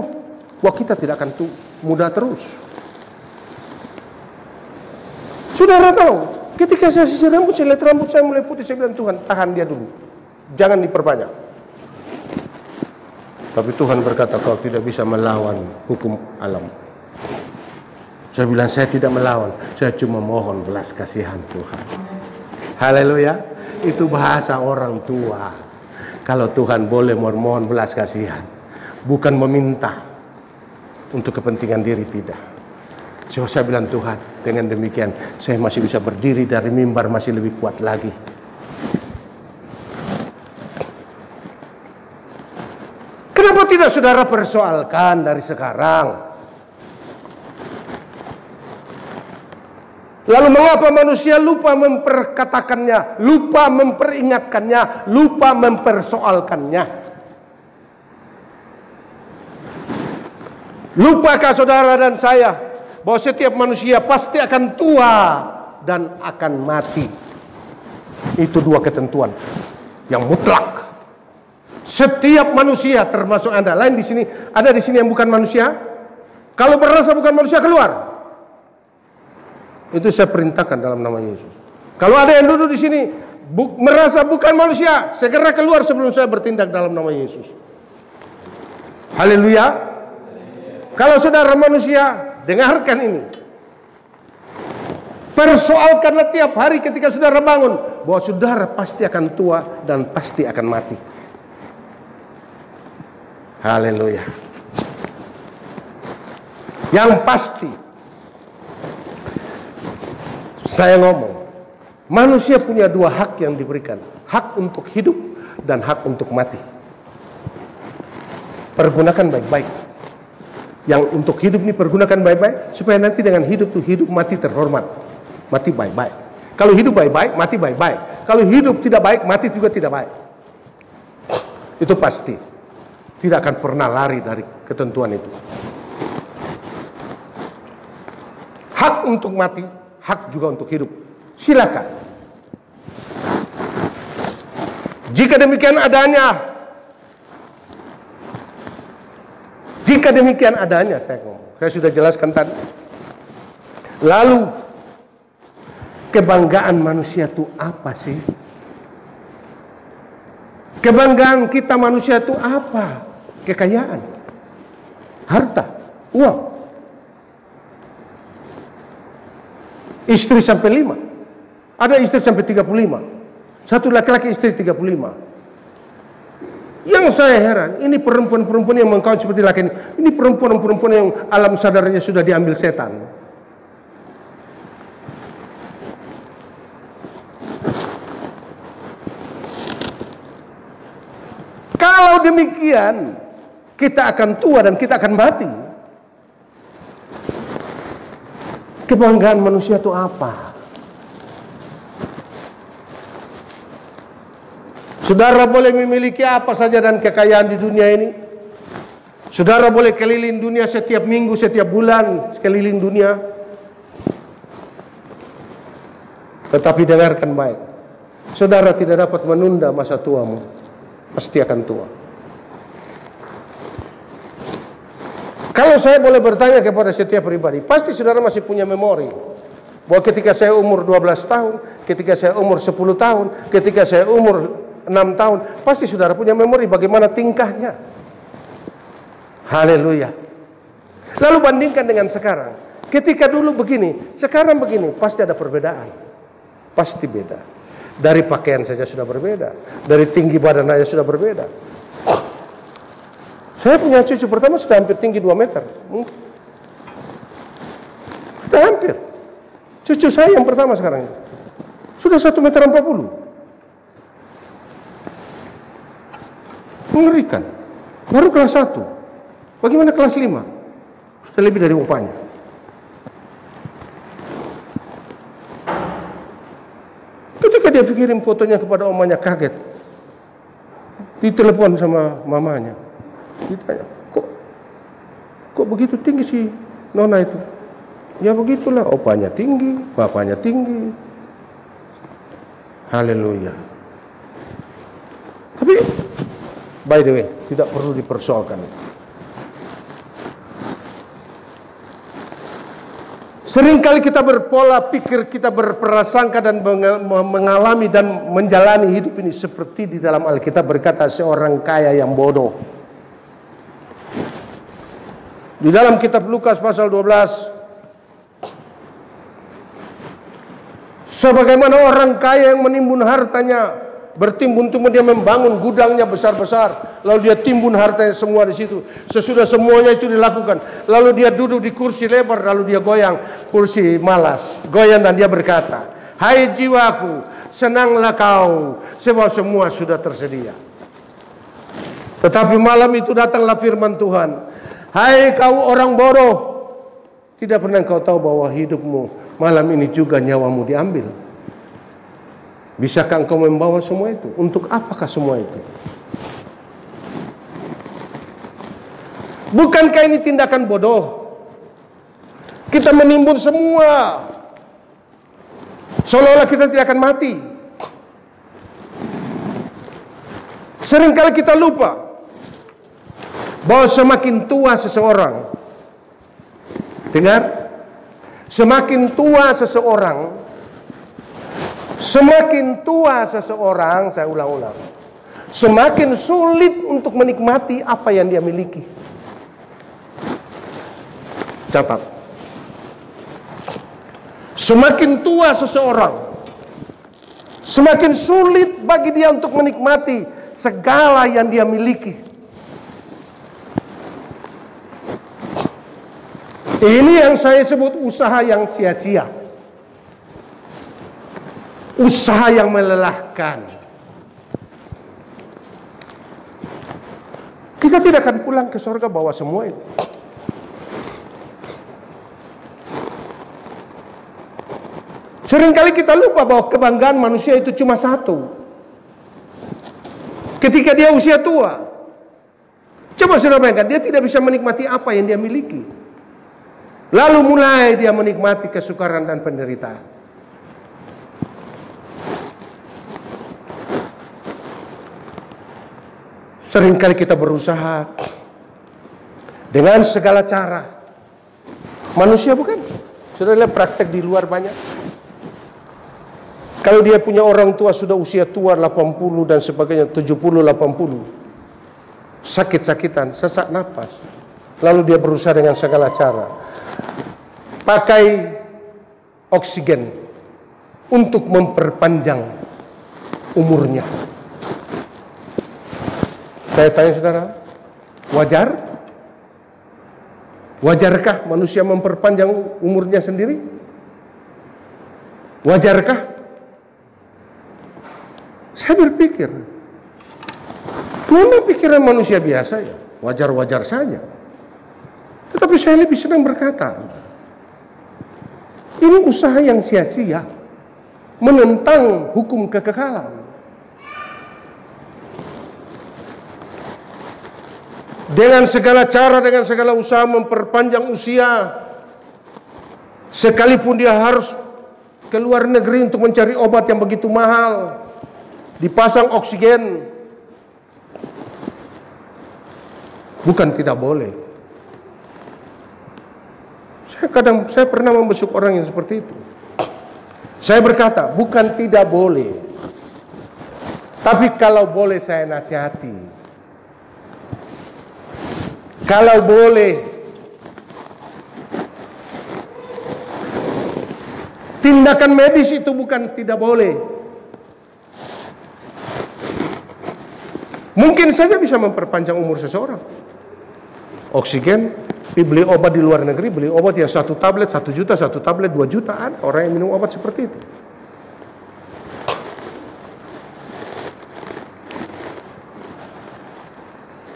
S1: Wah, kita tidak akan muda terus. Saudara tahu, ketika saya sisir rambut, saya lihat rambut saya mulai putih, saya bilang, Tuhan, tahan dia dulu. Jangan diperbanyak. Tapi Tuhan berkata, kau tidak bisa melawan hukum alam. Saya bilang, saya tidak melawan, saya cuma mohon belas kasihan Tuhan. Haleluya. Itu bahasa orang tua. Kalau Tuhan boleh mohon belas kasihan, bukan meminta untuk kepentingan diri, tidak. So, saya bilang, Tuhan, dengan demikian saya masih bisa berdiri dari mimbar masih lebih kuat lagi. Coba saudara persoalkan dari sekarang. Lalu mengapa manusia lupa memperkatakannya, lupa memperingatkannya, lupa mempersoalkannya? Lupakah saudara dan saya bahwa setiap manusia pasti akan tua dan akan mati? Itu dua ketentuan yang mutlak. Setiap manusia termasuk Anda. Lain di sini, ada di sini yang bukan manusia? Kalau merasa bukan manusia, keluar. Itu saya perintahkan dalam nama Yesus. Kalau ada yang duduk di sini merasa bukan manusia, segera keluar sebelum saya bertindak dalam nama Yesus. Haleluya. Kalau saudara manusia, dengarkan ini. Persoalkanlah tiap hari ketika saudara bangun bahwa saudara pasti akan tua dan pasti akan mati. Haleluya. Yang pasti saya ngomong, manusia punya dua hak yang diberikan. Hak untuk hidup dan hak untuk mati. Pergunakan baik-baik. Yang untuk hidup ini pergunakan baik-baik, supaya nanti dengan hidup itu hidup mati terhormat. Mati baik-baik. Kalau hidup baik-baik, mati baik-baik. Kalau hidup tidak baik, mati juga tidak baik. Itu pasti. Tidak akan pernah lari dari ketentuan itu. Hak untuk mati, hak juga untuk hidup. Silakan. Jika demikian adanya, saya sudah jelaskan tadi. Lalu kebanggaan manusia itu apa sih? Kebanggaan kita manusia itu apa? Kekayaan, harta, uang. Istri sampai 5. Ada istri sampai 35. Satu laki-laki istri 35. Yang saya heran, ini perempuan-perempuan yang mengkawin seperti laki ini. Ini perempuan-perempuan yang alam sadarnya sudah diambil setan. Kalau demikian, kita akan tua dan kita akan mati. Kebanggaan manusia itu apa? Saudara boleh memiliki apa saja dan kekayaan di dunia ini. Saudara boleh keliling dunia setiap minggu, setiap bulan, keliling dunia. Tetapi dengarkan baik. Saudara tidak dapat menunda masa tuamu. Pasti akan tua. Kalau saya boleh bertanya kepada setiap pribadi, pasti saudara masih punya memori bahwa ketika saya umur 12 tahun, ketika saya umur 10 tahun, ketika saya umur 6 tahun, pasti saudara punya memori bagaimana tingkahnya. Haleluya. Lalu bandingkan dengan sekarang. Ketika dulu begini, sekarang begini, pasti ada perbedaan. Pasti beda. Dari pakaian saja sudah berbeda, dari tinggi badan saja sudah berbeda. Saya punya cucu pertama sudah hampir tinggi 2 meter, mungkin. Sudah hampir. Cucu saya yang pertama sekarang sudah 1,40 meter. Mengerikan. Baru kelas 1. Bagaimana kelas 5? Sudah lebih dari bapaknya. Ketika dia kirim fotonya kepada omanya, kaget. Ditelepon sama mamanya. Ditanya, kok begitu tinggi sih nona itu? Ya begitulah, opanya tinggi, bapaknya tinggi. Haleluya. Tapi by the way, tidak perlu dipersoalkan. Seringkali kita berpola pikir, kita berprasangka dan mengalami dan menjalani hidup ini seperti di dalam Alkitab berkata seorang kaya yang bodoh. Di dalam kitab Lukas pasal 12, sebagaimana orang kaya yang menimbun hartanya, bertimbun-timbun dia membangun gudangnya besar-besar, lalu dia timbun hartanya semua di situ. Sesudah semuanya itu dilakukan, lalu dia duduk di kursi lebar, lalu dia goyang kursi malas, goyang dan dia berkata, "Hai jiwaku, senanglah kau, sebab semua sudah tersedia." Tetapi malam itu datanglah firman Tuhan. Hai kau orang bodoh, tidak pernah kau tahu bahwa hidupmu malam ini juga nyawamu diambil? Bisakah engkau membawa semua itu? Untuk apakah semua itu? Bukankah ini tindakan bodoh? Kita menimbun semua, seolah-olah kita tidak akan mati. Seringkali kita lupa bahwa semakin tua seseorang, dengar, semakin tua seseorang, saya ulang-ulang, semakin sulit untuk menikmati apa yang dia miliki. Catat. Semakin tua seseorang, semakin sulit bagi dia untuk menikmati segala yang dia miliki. Ini yang saya sebut usaha yang sia-sia. Usaha yang melelahkan. Kita tidak akan pulang ke surga bawa semua itu. Seringkali kita lupa bahwa kebanggaan manusia itu cuma satu. Ketika dia usia tua, coba saudara bayangkan, dia tidak bisa menikmati apa yang dia miliki. Lalu mulai dia menikmati kesukaran dan penderitaan. Seringkali kita berusaha dengan segala cara. Manusia bukan? Sudah lihat praktek di luar banyak. Kalau dia punya orang tua sudah usia tua 80 dan sebagainya, 70-80, sakit-sakitan, sesak napas, lalu dia berusaha dengan segala cara pakai oksigen untuk memperpanjang umurnya. Saya tanya saudara, wajar? Wajarkah manusia memperpanjang umurnya sendiri? Wajarkah? Saya berpikir, memang pikiran manusia biasa ya, wajar-wajar saja. Tetapi saya lebih senang berkata, ini usaha yang sia-sia, menentang hukum kekekalan. Dengan segala cara, dengan segala usaha memperpanjang usia, sekalipun dia harus ke luar negeri untuk mencari obat yang begitu mahal, dipasang oksigen, bukan tidak boleh. Saya pernah membesuk orang yang seperti itu. Saya berkata, bukan tidak boleh, tapi kalau boleh saya nasihati. Kalau boleh, tindakan medis itu bukan tidak boleh. Mungkin saja bisa memperpanjang umur seseorang. Oksigen, beli obat di luar negeri, beli obat yang 1 tablet 1 juta, 1 tablet 2 juta, ada orang yang minum obat seperti itu.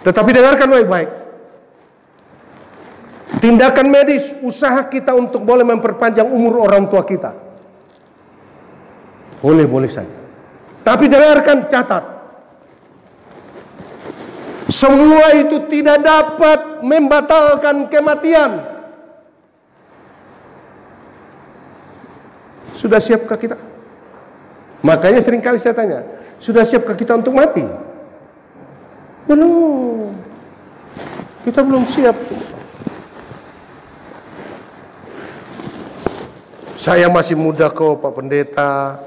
S1: Tetapi dengarkan baik-baik. Tindakan medis, usaha kita untuk boleh memperpanjang umur orang tua kita, boleh-boleh saja. Tapi dengarkan, catat, semua itu tidak dapat membatalkan kematian. Sudah siapkah kita? Makanya seringkali saya tanya, sudah siapkah kita untuk mati? Belum. Kita belum siap. Saya masih muda kok Pak Pendeta.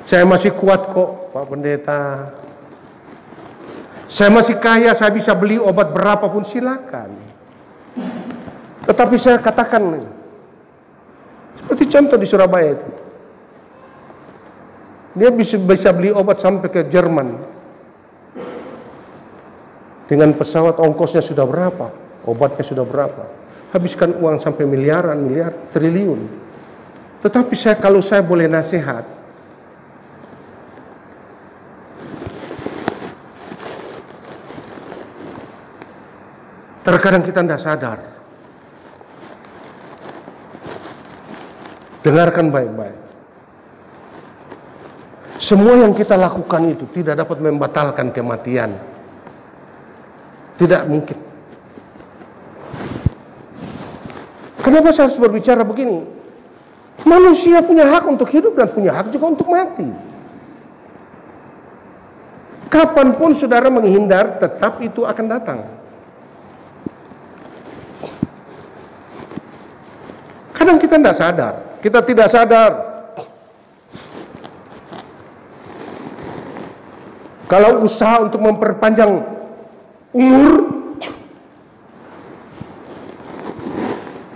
S1: Saya masih kuat kok Pak Pendeta. Saya masih kaya, saya bisa beli obat berapapun, silakan. Tetapi saya katakan, seperti contoh di Surabaya itu, dia bisa beli obat sampai ke Jerman dengan pesawat, ongkosnya sudah berapa, obatnya sudah berapa, habiskan uang sampai miliaran, miliar, triliun. Tetapi kalau saya boleh nasihat, Terkadang kita tidak sadar. Dengarkan baik-baik. Semua yang kita lakukan itu tidak dapat membatalkan kematian. Tidak mungkin. Kenapa saya harus berbicara begini? Manusia punya hak untuk hidup dan punya hak juga untuk mati. Kapanpun saudara menghindar, tetap itu akan datang. Kadang kita tidak sadar. Kita tidak sadar. Kalau usaha untuk memperpanjang umur,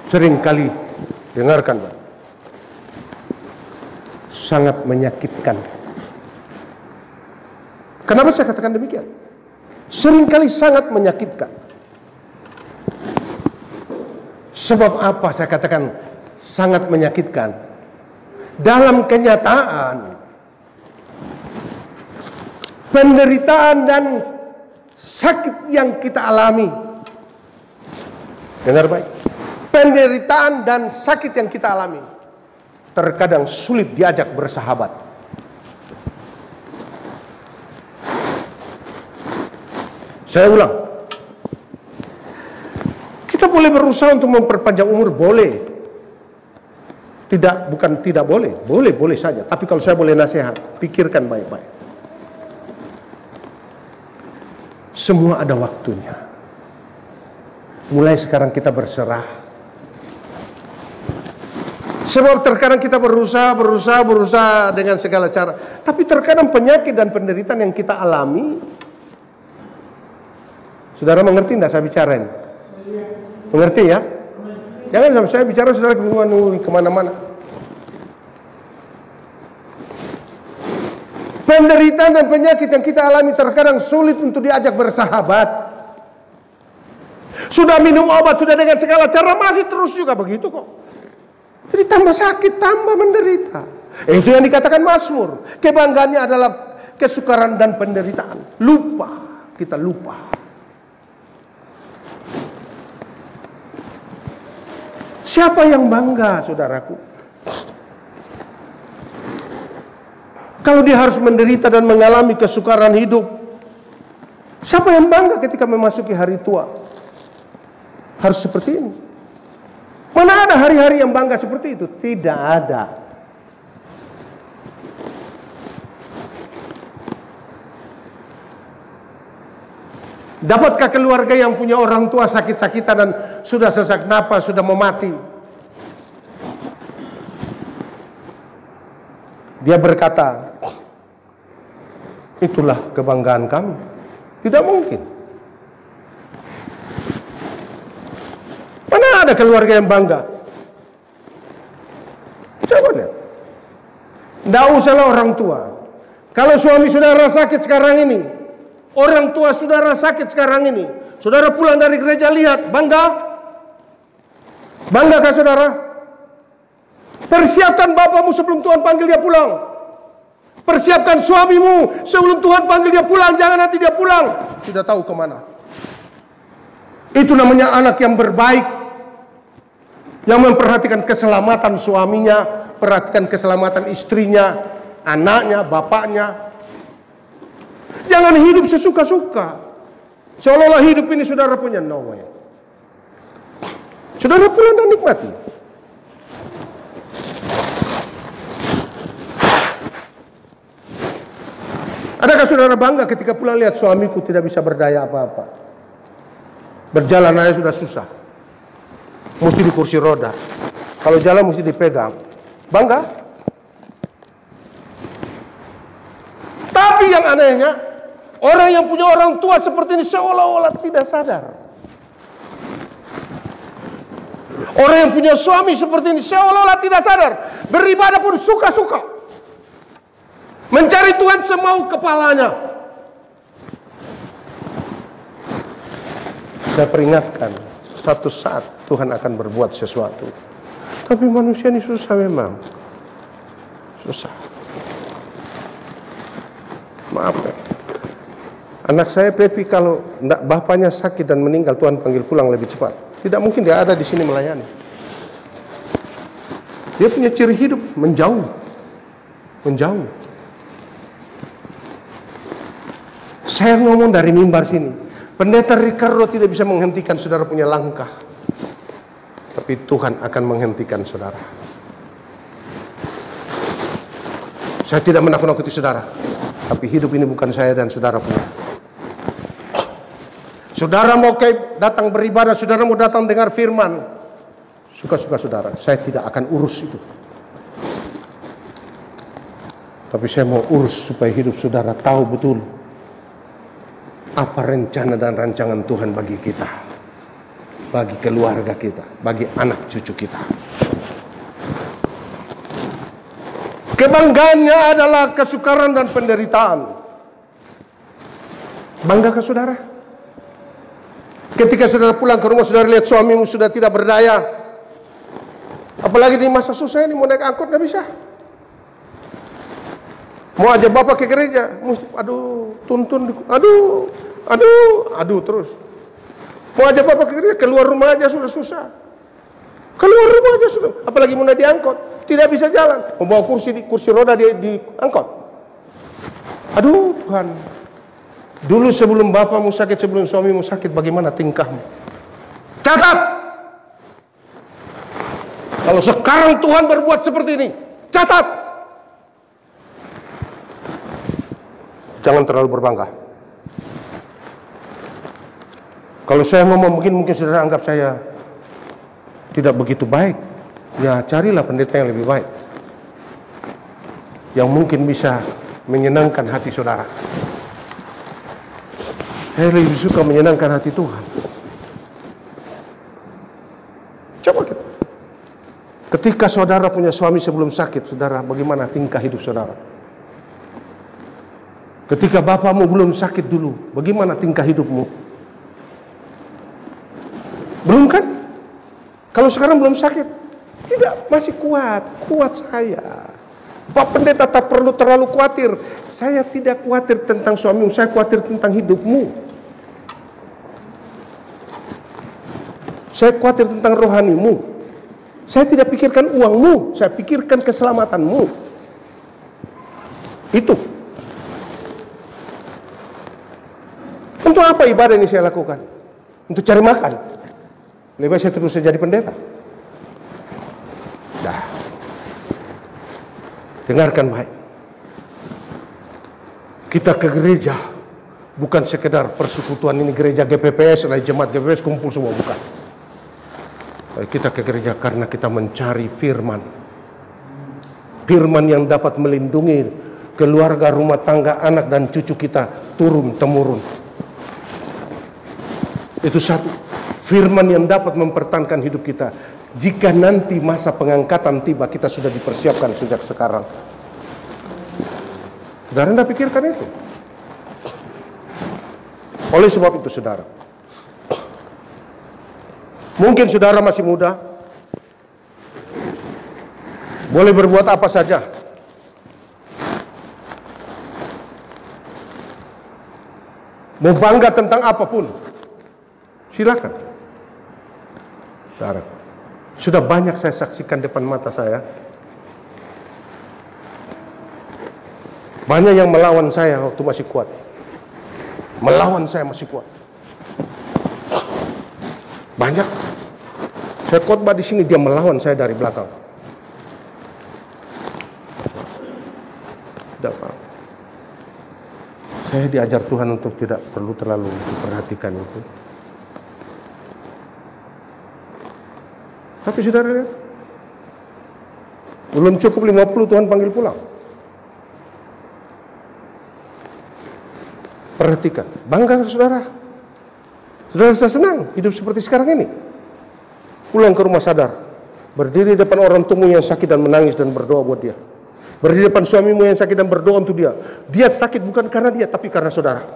S1: seringkali, dengarkan Pak, sangat menyakitkan. Kenapa saya katakan demikian? Seringkali sangat menyakitkan. Sebab apa saya katakan sangat menyakitkan? Dalam kenyataan, penderitaan dan sakit yang kita alami, dengar baik, penderitaan dan sakit yang kita alami terkadang sulit diajak bersahabat. Saya ulang, kita boleh berusaha untuk memperpanjang umur, boleh. Tidak, bukan tidak boleh, boleh saja. Tapi kalau saya boleh nasihat, pikirkan baik-baik. Semua ada waktunya. Mulai sekarang kita berserah. Sebab terkadang kita berusaha dengan segala cara. Tapi terkadang penyakit dan penderitaan yang kita alami, saudara mengerti tidak saya bicara ini? Mengerti ya? Jangan sampai saya bicara saudara kebingungan kemana-mana. Penderitaan dan penyakit yang kita alami terkadang sulit untuk diajak bersahabat. Sudah minum obat, sudah dengan segala cara, masih terus juga begitu kok. Jadi tambah sakit, tambah menderita. Itu yang dikatakan Mazmur. Kebanggaannya adalah kesukaran dan penderitaan. Lupa, kita lupa. Siapa yang bangga, saudaraku? Kalau dia harus menderita dan mengalami kesukaran hidup, siapa yang bangga ketika memasuki hari tua? Harus seperti ini. Mana ada hari-hari yang bangga seperti itu? Tidak ada. Dapatkah keluarga yang punya orang tua sakit-sakitan dan sudah sesak napas, sudah mau mati? Dia berkata, itulah kebanggaan kami. Tidak mungkin. Mana ada keluarga yang bangga? Coba lihat. Tidak usahlah orang tua. Kalau suami saudara sakit sekarang ini, orang tua saudara sakit sekarang ini, saudara pulang dari gereja, lihat, bangga? Banggakah saudara? Persiapkan bapamu sebelum Tuhan panggil dia pulang. Persiapkan suamimu sebelum Tuhan panggil dia pulang. Jangan nanti dia pulang tidak tahu kemana. Itu namanya anak yang berbaik, yang memperhatikan keselamatan suaminya, perhatikan keselamatan istrinya, anaknya, bapaknya. Jangan hidup sesuka-suka, seolah-olah hidup ini saudara punya. No way. Saudara pulang dan nikmati. Adakah saudara bangga ketika pulang lihat suamiku tidak bisa berdaya apa-apa? Berjalan aja sudah susah. Mesti di kursi roda. Kalau jalan mesti dipegang. Bangga? Tapi yang anehnya, orang yang punya orang tua seperti ini seolah-olah tidak sadar. Orang yang punya suami seperti ini seolah-olah tidak sadar. Beribadah pun suka-suka. Mencari Tuhan semau kepalanya. Saya peringatkan, suatu saat Tuhan akan berbuat sesuatu. Tapi manusia ini susah memang. Susah. Maaf ya. Anak saya Pepi kalau bapaknya sakit dan meninggal, Tuhan panggil pulang lebih cepat. Tidak mungkin dia ada di sini melayani. Dia punya ciri hidup menjauh. Menjauh. Saya ngomong dari mimbar sini, Pendeta Ricardo tidak bisa menghentikan saudara punya langkah, tapi Tuhan akan menghentikan saudara. Saya tidak menakut-nakuti saudara, tapi hidup ini bukan saya dan saudara punya. Saudara mau datang beribadah, saudara mau datang dengar firman, suka-suka saudara. Saya tidak akan urus itu. Tapi saya mau urus supaya hidup saudara tahu betul apa rencana dan rancangan Tuhan bagi kita, bagi keluarga kita, bagi anak cucu kita. Kebanggaannya adalah kesukaran dan penderitaan. Banggakah saudara? Ketika saudara pulang ke rumah, saudara lihat suamimu sudah tidak berdaya. Apalagi di masa susah ini, mau naik angkot nggak bisa. Mau ajak bapak ke gereja, mesti tuntun, aduh terus. Mau ajak bapak ke gereja, keluar rumah aja sudah susah. Keluar rumah aja sudah, apalagi mau naik di angkot, tidak bisa jalan. Membawa kursi roda di angkot. Aduh Tuhan. Dulu sebelum bapakmu sakit, sebelum suamimu sakit, bagaimana tingkahmu? Catat! Kalau sekarang Tuhan berbuat seperti ini, catat! Jangan terlalu berbangga. Kalau saya ngomong mungkin saudara anggap saya tidak begitu baik. Ya carilah pendeta yang lebih baik, yang mungkin bisa menyenangkan hati saudara. Saya lebih suka menyenangkan hati Tuhan. Coba kita. Ketika saudara punya suami sebelum sakit, saudara, bagaimana tingkah hidup saudara? Ketika bapakmu belum sakit dulu, bagaimana tingkah hidupmu? Belum kan? Kalau sekarang belum sakit, tidak, masih kuat saya. Pak Pendeta tak perlu terlalu khawatir. Saya tidak khawatir tentang suamimu, saya khawatir tentang hidupmu. Saya khawatir tentang rohanimu. Saya tidak pikirkan uangmu, saya pikirkan keselamatanmu. Itu. Untuk apa ibadah ini saya lakukan? Untuk cari makan. Lebih baik saya terus jadi pendeta. Dah. Dengarkan baik. Kita ke gereja bukan sekedar persekutuan ini gereja GPPS, lain jemaat GPPS kumpul semua, bukan. Kita ke gereja karena kita mencari firman. Firman yang dapat melindungi keluarga, rumah tangga, anak dan cucu kita turun-temurun. Itu satu. Firman yang dapat mempertahankan hidup kita. Jika nanti masa pengangkatan tiba, kita sudah dipersiapkan sejak sekarang. Saudara tidak pikirkan itu? Oleh sebab itu saudara, mungkin saudara masih muda, boleh berbuat apa saja. Mau bangga tentang apapun, silakan. Saudara, sudah banyak saya saksikan depan mata saya. Banyak yang melawan saya waktu masih kuat. Melawan saya masih kuat. Banyak. Saya khotbah di sini, dia melawan saya dari belakang. Tidak apa. Saya diajar Tuhan untuk tidak perlu terlalu diperhatikan itu. Tapi saudara lihat, belum cukup 50 Tuhan panggil pulang. Perhatikan, bangga saudara. Saudara rasa senang hidup seperti sekarang ini. Pulang ke rumah sadar, berdiri depan orang tuamu yang sakit dan menangis dan berdoa buat dia. Berdiri depan suamimu yang sakit dan berdoa untuk dia. Dia sakit bukan karena dia, tapi karena saudara.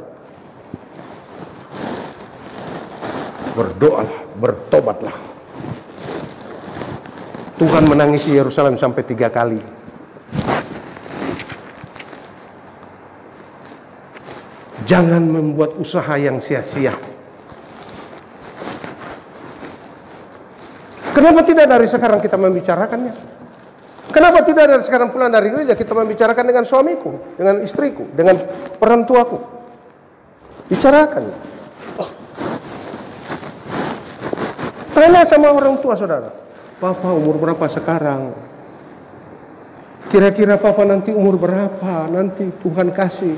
S1: Berdoalah, bertobatlah. Tuhan menangisi Yerusalem sampai 3 kali. Jangan membuat usaha yang sia-sia. Kenapa tidak dari sekarang kita membicarakannya? Kenapa tidak dari sekarang pulang dari gereja kita membicarakan dengan suamiku, dengan istriku, dengan orang tuaku? Bicarakan. Tanya sama orang tua saudara, Papa umur berapa sekarang? Kira-kira Papa nanti umur berapa? Nanti Tuhan kasih.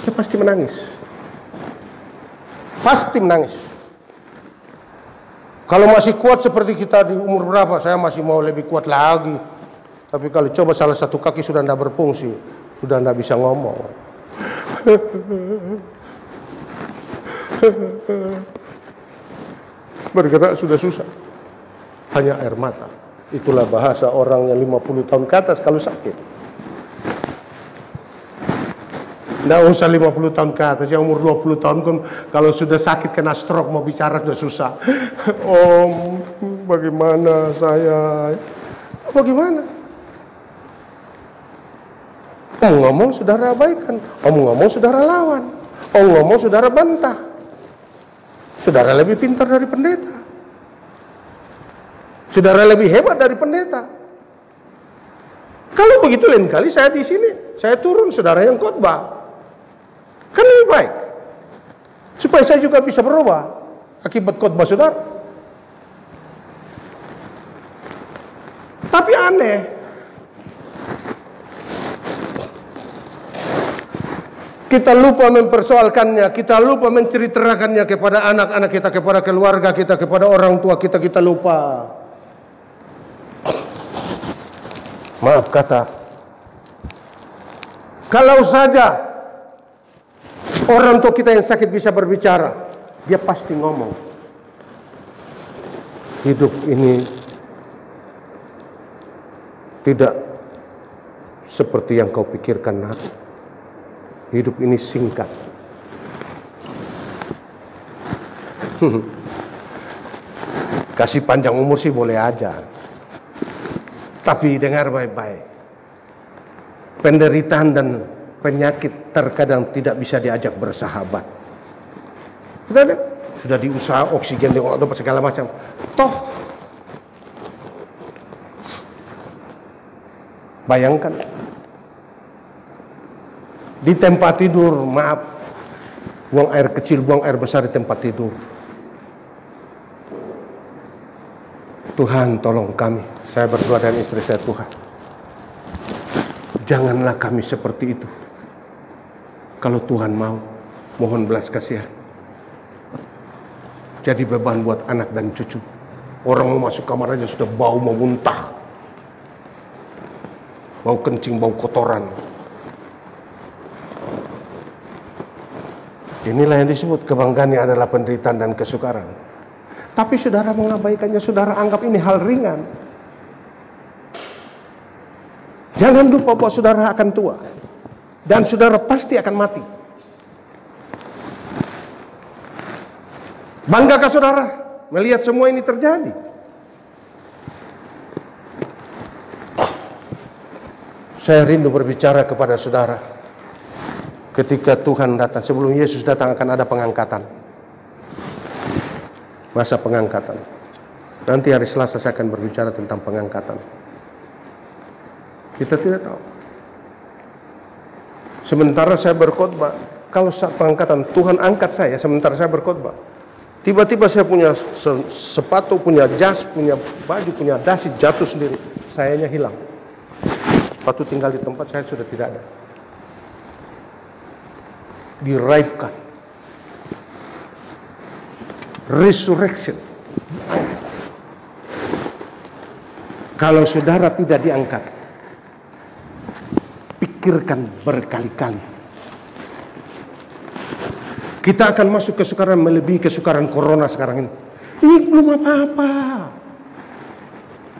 S1: Dia pasti menangis. Pasti menangis. Kalau masih kuat seperti kita di umur berapa, saya masih mau lebih kuat lagi. Tapi kalau coba salah satu kaki sudah tidak berfungsi, sudah tidak bisa ngomong. Bergerak sudah susah. Hanya air mata. Itulah bahasa orang yang 50 tahun ke atas kalau sakit. Tidak usah 50 tahun ke atas, yang umur 20 tahun pun kalau sudah sakit kena stroke mau bicara sudah susah. Om, bagaimana saya? Bagaimana? Om ngomong saudara abaikan, om ngomong saudara lawan, om ngomong saudara bantah. Saudara lebih pintar dari pendeta. Saudara lebih hebat dari pendeta. Kalau begitu lain kali saya di sini, saya turun, saudara yang khotbah. Kan lebih baik. Supaya saya juga bisa berubah akibat khotbah saudara. Tapi aneh. Kita lupa mempersoalkannya, kita lupa menceritakannya kepada anak-anak kita, kepada keluarga kita, kepada orang tua kita, kita lupa. Maaf kata. Kalau saja orang tua kita yang sakit bisa berbicara, dia pasti ngomong. Hidup ini tidak seperti yang kau pikirkan, nak. Hidup ini singkat. Kasih panjang umur sih boleh aja. Tapi dengar baik-baik. Penderitaan dan penyakit terkadang tidak bisa diajak bersahabat. Sudah diusaha oksigen dengan obat segala macam. Toh bayangkan di tempat tidur, maaf, buang air kecil, buang air besar di tempat tidur. Tuhan tolong kami. Saya berdoa dengan istri saya, Tuhan, janganlah kami seperti itu. Kalau Tuhan mau, mohon belas kasihan. Jadi beban buat anak dan cucu. Orang mau masuk kamar aja sudah bau, mau muntah. Bau kencing, bau kotoran. Inilah yang disebut kebanggaan yang adalah penderitaan dan kesukaran. Tapi saudara mengabaikannya, saudara anggap ini hal ringan. Jangan lupa bahwa saudara akan tua. Dan saudara pasti akan mati. Banggakah saudara melihat semua ini terjadi? Saya rindu berbicara kepada saudara. Ketika Tuhan datang, sebelum Yesus datang akan ada pengangkatan. Masa pengangkatan. Nanti hari Selasa saya akan berbicara tentang pengangkatan. Kita tidak tahu. Sementara saya berkhotbah, kalau saat pengangkatan Tuhan angkat saya, sementara saya berkhotbah, tiba-tiba saya punya sepatu, punya jas, punya baju, punya dasi jatuh sendiri. Sayanya hilang. Sepatu tinggal di tempat, saya sudah tidak ada. Diraibkan. Resurrection. Kalau saudara tidak diangkat, pikirkan berkali-kali. Kita akan masuk kesukaran melebihi kesukaran corona sekarang ini. Ini belum apa-apa.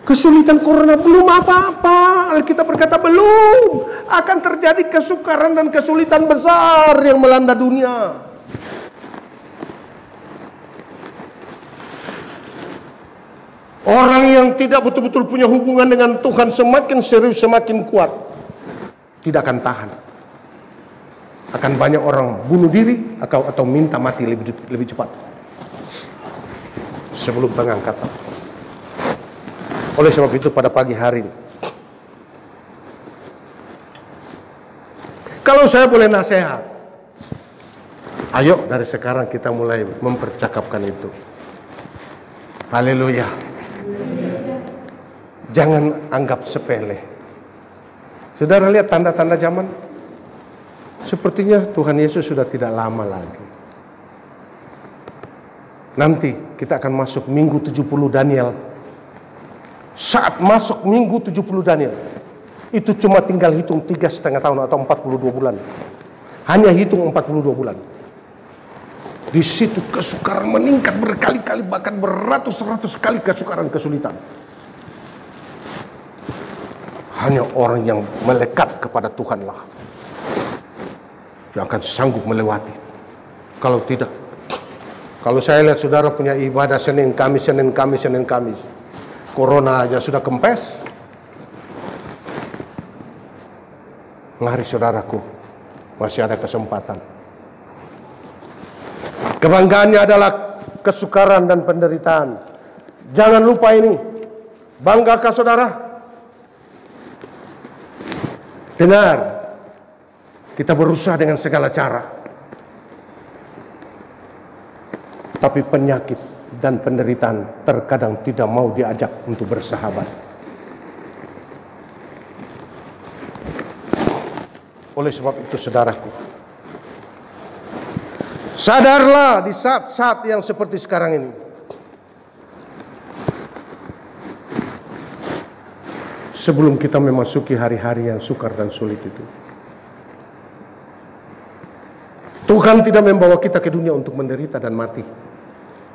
S1: Kesulitan corona belum apa-apa. Alkitab berkata belum. Akan terjadi kesukaran dan kesulitan besar yang melanda dunia. Orang yang tidak betul-betul punya hubungan dengan Tuhan semakin serius, semakin kuat, tidak akan tahan. akan banyak orang bunuh diri atau minta mati lebih cepat sebelum pengangkatan. Oleh sebab itu pada pagi hari ini, kalau saya boleh nasihat, ayo dari sekarang kita mulai mempercakapkan itu. Haleluya. Jangan anggap sepele. Saudara lihat tanda-tanda zaman? Sepertinya Tuhan Yesus sudah tidak lama lagi. Nanti kita akan masuk minggu 70 Daniel. Saat masuk minggu 70 Daniel, itu cuma tinggal hitung 3,5 tahun atau 42 bulan. Hanya hitung 42 bulan. Di situ kesukaran meningkat berkali-kali, bahkan beratus-ratus kali kesukaran, kesulitan. Hanya orang yang melekat kepada Tuhanlah yang akan sanggup melewati. Kalau tidak, kalau saya lihat saudara punya ibadah Senin Kamis, Corona aja sudah kempes. Mari saudaraku, masih ada kesempatan. Kebanggaannya adalah kesukaran dan penderitaan. Jangan lupa ini. Banggakah saudara? Dengar, kita berusaha dengan segala cara. Tapi penyakit dan penderitaan terkadang tidak mau diajak untuk bersahabat. Oleh sebab itu saudaraku, sadarlah di saat-saat yang seperti sekarang ini. Sebelum kita memasuki hari-hari yang sukar dan sulit itu, Tuhan tidak membawa kita ke dunia untuk menderita dan mati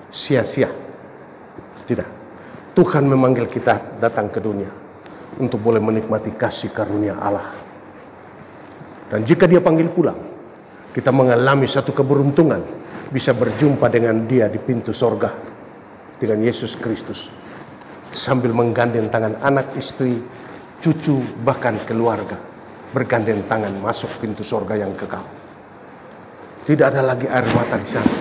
S1: sia-sia. Tidak. Tuhan memanggil kita datang ke dunia untuk boleh menikmati kasih karunia Allah. Dan jika Dia panggil pulang, kita mengalami satu keberuntungan bisa berjumpa dengan Dia di pintu sorga, dengan Yesus Kristus, sambil menggandeng tangan anak, istri, cucu, bahkan keluarga, bergandeng tangan masuk pintu sorga yang kekal. Tidak ada lagi air mata di sana.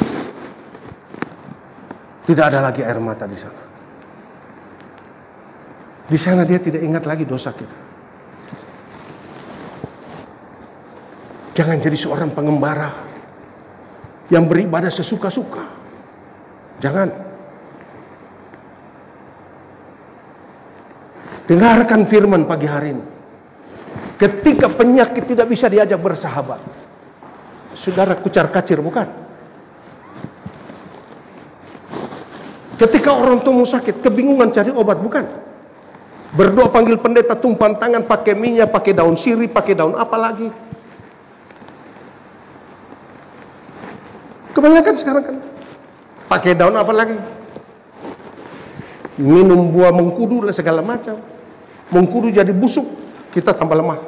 S1: Tidak ada lagi air mata di sana. Di sana Dia tidak ingat lagi dosa kita. Jangan jadi seorang pengembara yang beribadah sesuka-suka. Jangan. Dengarkan firman pagi hari ini. Ketika penyakit tidak bisa diajak bersahabat, saudara kucar-kacir bukan? Ketika orang tua sakit, kebingungan cari obat bukan? Berdoa panggil pendeta, tumpang tangan, pakai minyak, pakai daun sirih, pakai daun apa lagi? Kebanyakan sekarang kan pakai daun apa lagi? Minum buah mengkudu dan segala macam. Mengkudu jadi busuk, kita tambah lemah.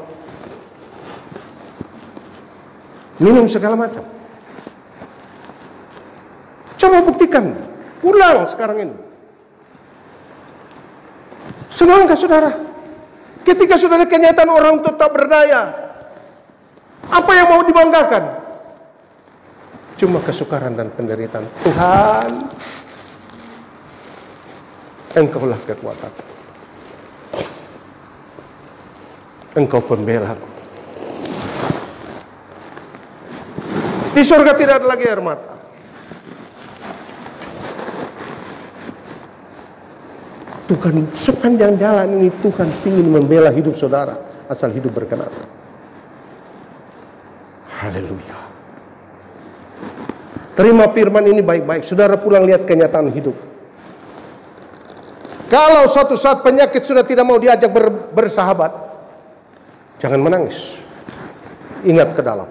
S1: Minum segala macam. Coba buktikan, pulang sekarang ini. Senangkah saudara? Ketika saudara kenyataan orang tetap berdaya, apa yang mau dibanggakan? Cuma kesukaran dan penderitaan. Tuhan, Engkaulah kekuatan. Engkau pembelaku. Di surga tidak ada lagi air mata. Tuhan sepanjang jalan ini Tuhan ingin membela hidup saudara, asal hidup berkenan. Haleluya. Terima firman ini baik-baik. Saudara pulang lihat kenyataan hidup. Kalau suatu saat penyakit sudah tidak mau diajak bersahabat, jangan menangis. Ingat ke dalam.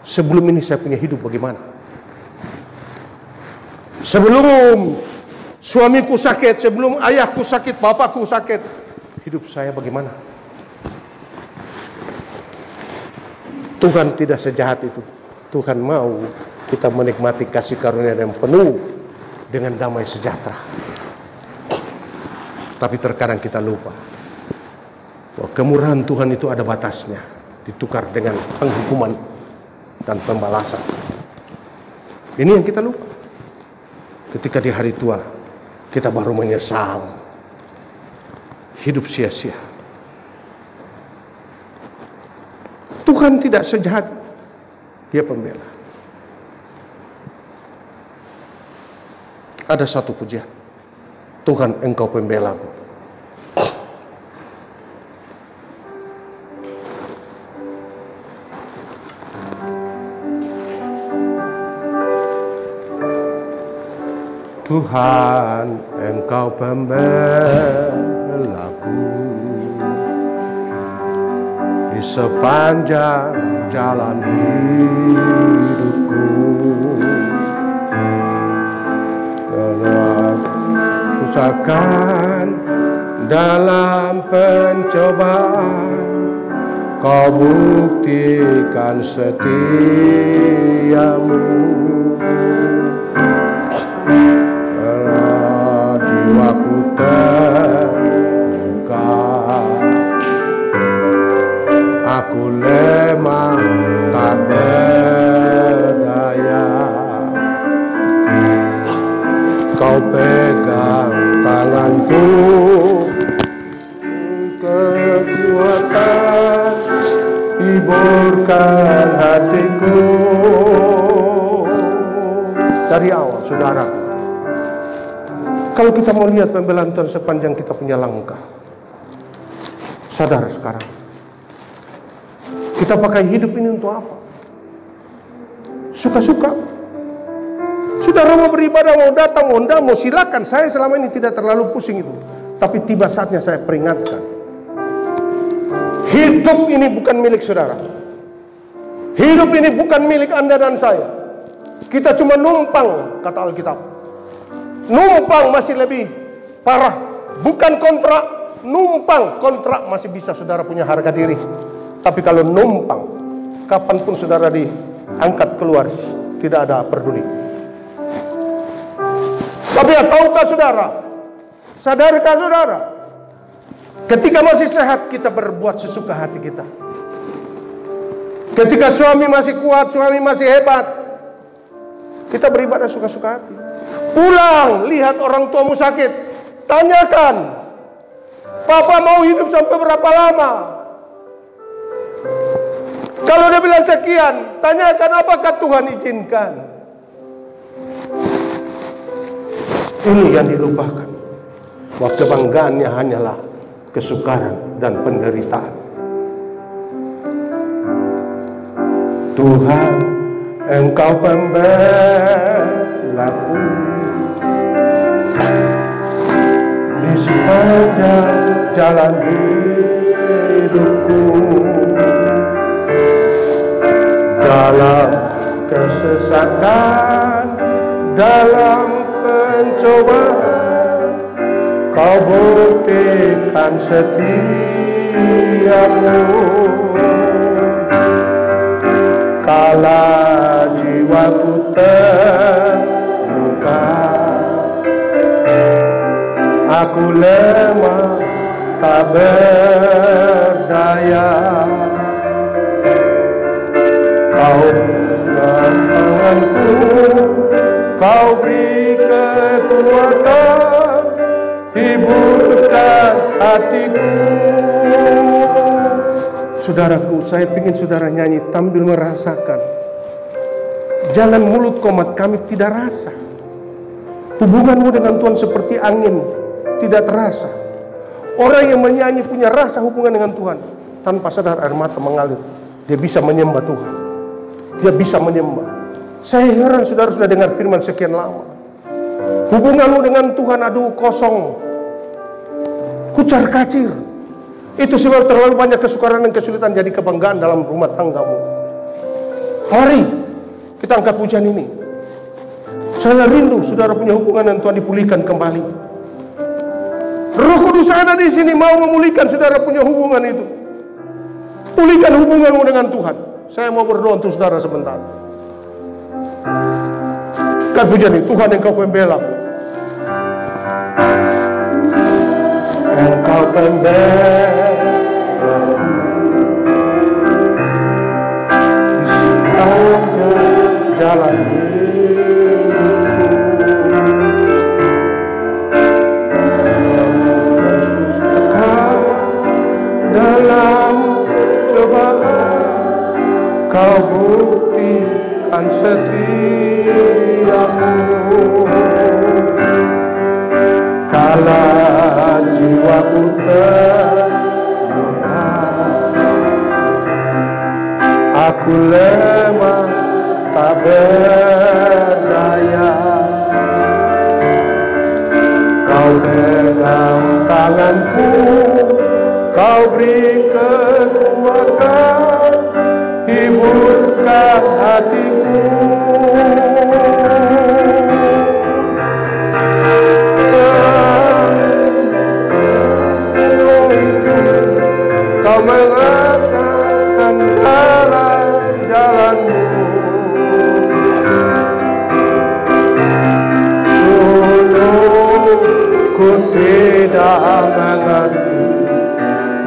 S1: Sebelum ini saya punya hidup bagaimana? Sebelum suamiku sakit, sebelum ayahku sakit, bapakku sakit, hidup saya bagaimana? Tuhan tidak sejahat itu. Tuhan mau kita menikmati kasih karunia yang penuh dengan damai sejahtera. Tapi terkadang kita lupa bahwa kemurahan Tuhan itu ada batasnya, ditukar dengan penghukuman dan pembalasan. Ini yang kita lupa. Ketika di hari tua kita baru menyesal, hidup sia-sia. Tuhan tidak sejahat, Dia pembela. Ada satu pujian, Tuhan Engkau pembelaku. Tuhan Engkau pembelaku di sepanjang jalan hidupku. Dalam kesusahan, dalam pencobaan, Kau buktikan setiamu. Jiwaku terluka, aku lemah tak berdaya. Kau pegang tanganku, kekuatan hiburkan hatiku. Dari awal, saudara, kalau kita mau lihat pembelaan Tuhan sepanjang kita punya langkah, sadar sekarang, kita pakai hidup ini untuk apa? Suka-suka. Saudara mau beribadah, mau datang, mau enggak, mau silakan. Saya selama ini tidak terlalu pusing itu. Tapi tiba saatnya saya peringatkan. Hidup ini bukan milik saudara. Hidup ini bukan milik Anda dan saya. Kita cuma numpang, kata Alkitab. Numpang masih lebih parah. Bukan kontrak. Numpang, kontrak masih bisa saudara punya harga diri. Tapi kalau numpang, kapanpun saudara diangkat keluar, tidak ada peduli. Tapi tahukah saudara, sadarkah saudara, ketika masih sehat kita berbuat sesuka hati kita. Ketika suami masih kuat, suami masih hebat, kita beribadah suka-suka hati. Pulang, lihat orang tuamu sakit, tanyakan, Papa mau hidup sampai berapa lama? Kalau dia bilang sekian, tanyakan apakah Tuhan izinkan. Ini yang dilupakan. Bahwa kebanggaannya hanyalah kesukaran dan penderitaan. Tuhan, Engkau pembelaku di sepanjang jalan hidupku. Dalam kesesakan, dalam pencobaan, Kau buktikan setiamu. Kala jiwaku terluka, aku lemah tak berdaya. Kau pegang tanganku, Kau beri kekuatan, hiburkan hatiku. Saudaraku, saya ingin saudara nyanyi sambil merasakan. Jangan mulut komat kami tidak rasa. Hubunganmu dengan Tuhan seperti angin, tidak terasa. Orang yang menyanyi punya rasa hubungan dengan Tuhan, tanpa sadar air mata mengalir. Dia bisa menyembah Tuhan. Dia bisa menyembah. Saya heran saudara sudah dengar firman sekian lama. Hubunganmu dengan Tuhan aduh kosong, kucar kacir. Itu sebab terlalu banyak kesukaran dan kesulitan jadi kebanggaan dalam rumah tanggamu. Mari kita angkat pujian ini. Saya rindu saudara punya hubungan dengan Tuhan dipulihkan kembali. Roh Kudus ada di sini mau memulihkan saudara punya hubungan itu. Pulihkan hubunganmu dengan Tuhan. Saya mau berdoa untuk saudara sebentar. Kan pujian ini, Tuhan Engkau pembela. Engkau pembela. kala jiwaku terluka, aku lemah tak berdaya. Kau pegang tanganku, kau beri kekuatan, hiburkan hatiku. Kau mengatakan jalan-jalanmu, ku tidak mengerti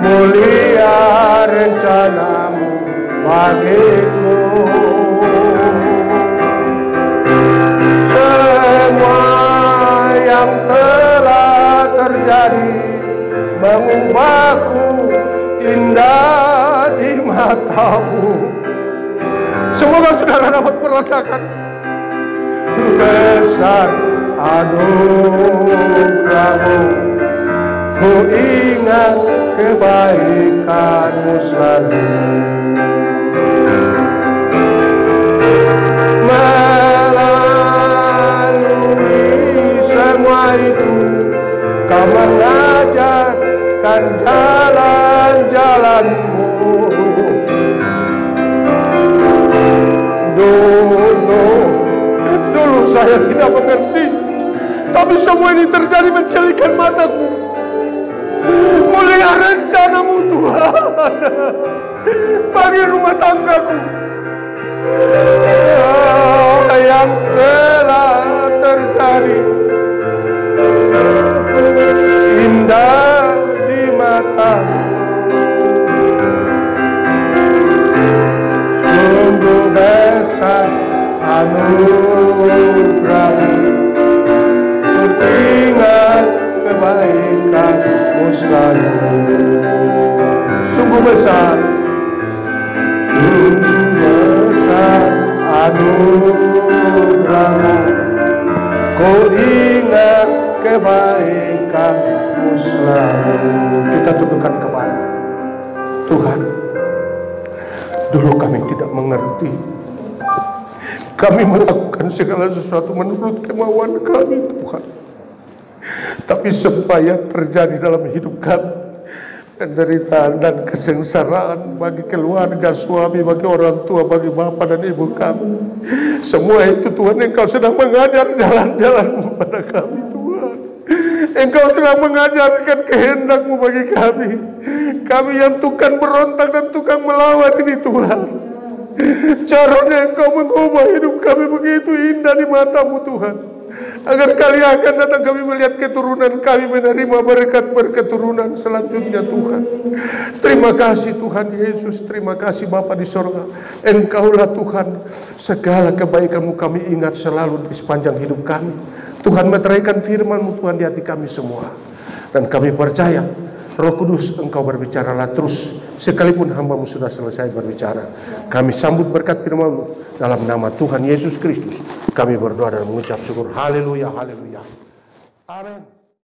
S1: mulia rencanamu bagiku. Semua yang telah terjadi mengubahku indah di matamu. Semoga saudara dapat merasakan besar anugerahmu. Ku ingat kebaikanmu selalu. Melalui semua itu, kau mengajarkan jalan-jalanmu. Dulu saya tidak mengerti, tapi semua ini terjadi mencelikan mataku. Mulia rencanamu Tuhan bagi rumah tanggaku yang telah terjadi indah di matamu. Sungguh besar anugerahmu, ku ingat kebaikanmu selalu. Sungguh besar, sungguh besar anugerahmu, ku ingat kebaikanmu selalu. Kita tundukkan kepala. Tuhan, dulu kami tidak mengerti. Kami melakukan segala sesuatu menurut kemauan kami, Tuhan. Tapi supaya terjadi dalam hidup kami penderitaan dan kesengsaraan bagi keluarga, suami, bagi orang tua, bagi bapak dan ibu kami, semua itu Tuhan, Engkau sedang mengajar jalan-jalan-Mu pada kami, Tuhan. Engkau sedang mengajarkan kehendak-Mu bagi kami. Kami yang tukang berontak dan tukang melawan ini, Tuhan. Caranya Engkau mengubah hidup kami begitu indah di mata-Mu, Tuhan. Agar kali akan datang kami melihat keturunan kami menerima berkat berketurunan selanjutnya, Tuhan. Terima kasih Tuhan Yesus, terima kasih Bapa di sorga. Engkaulah Tuhan, segala kebaikan-Mu kami ingat selalu di sepanjang hidup kami. Tuhan, meteraikan firman-Mu Tuhan di hati kami semua. Dan kami percaya Roh Kudus, Engkau berbicaralah terus, sekalipun hamba-Mu sudah selesai berbicara. Kami sambut berkat firman-Mu dalam nama Tuhan Yesus Kristus. Kami berdoa dan mengucap syukur. Haleluya, haleluya. Amin.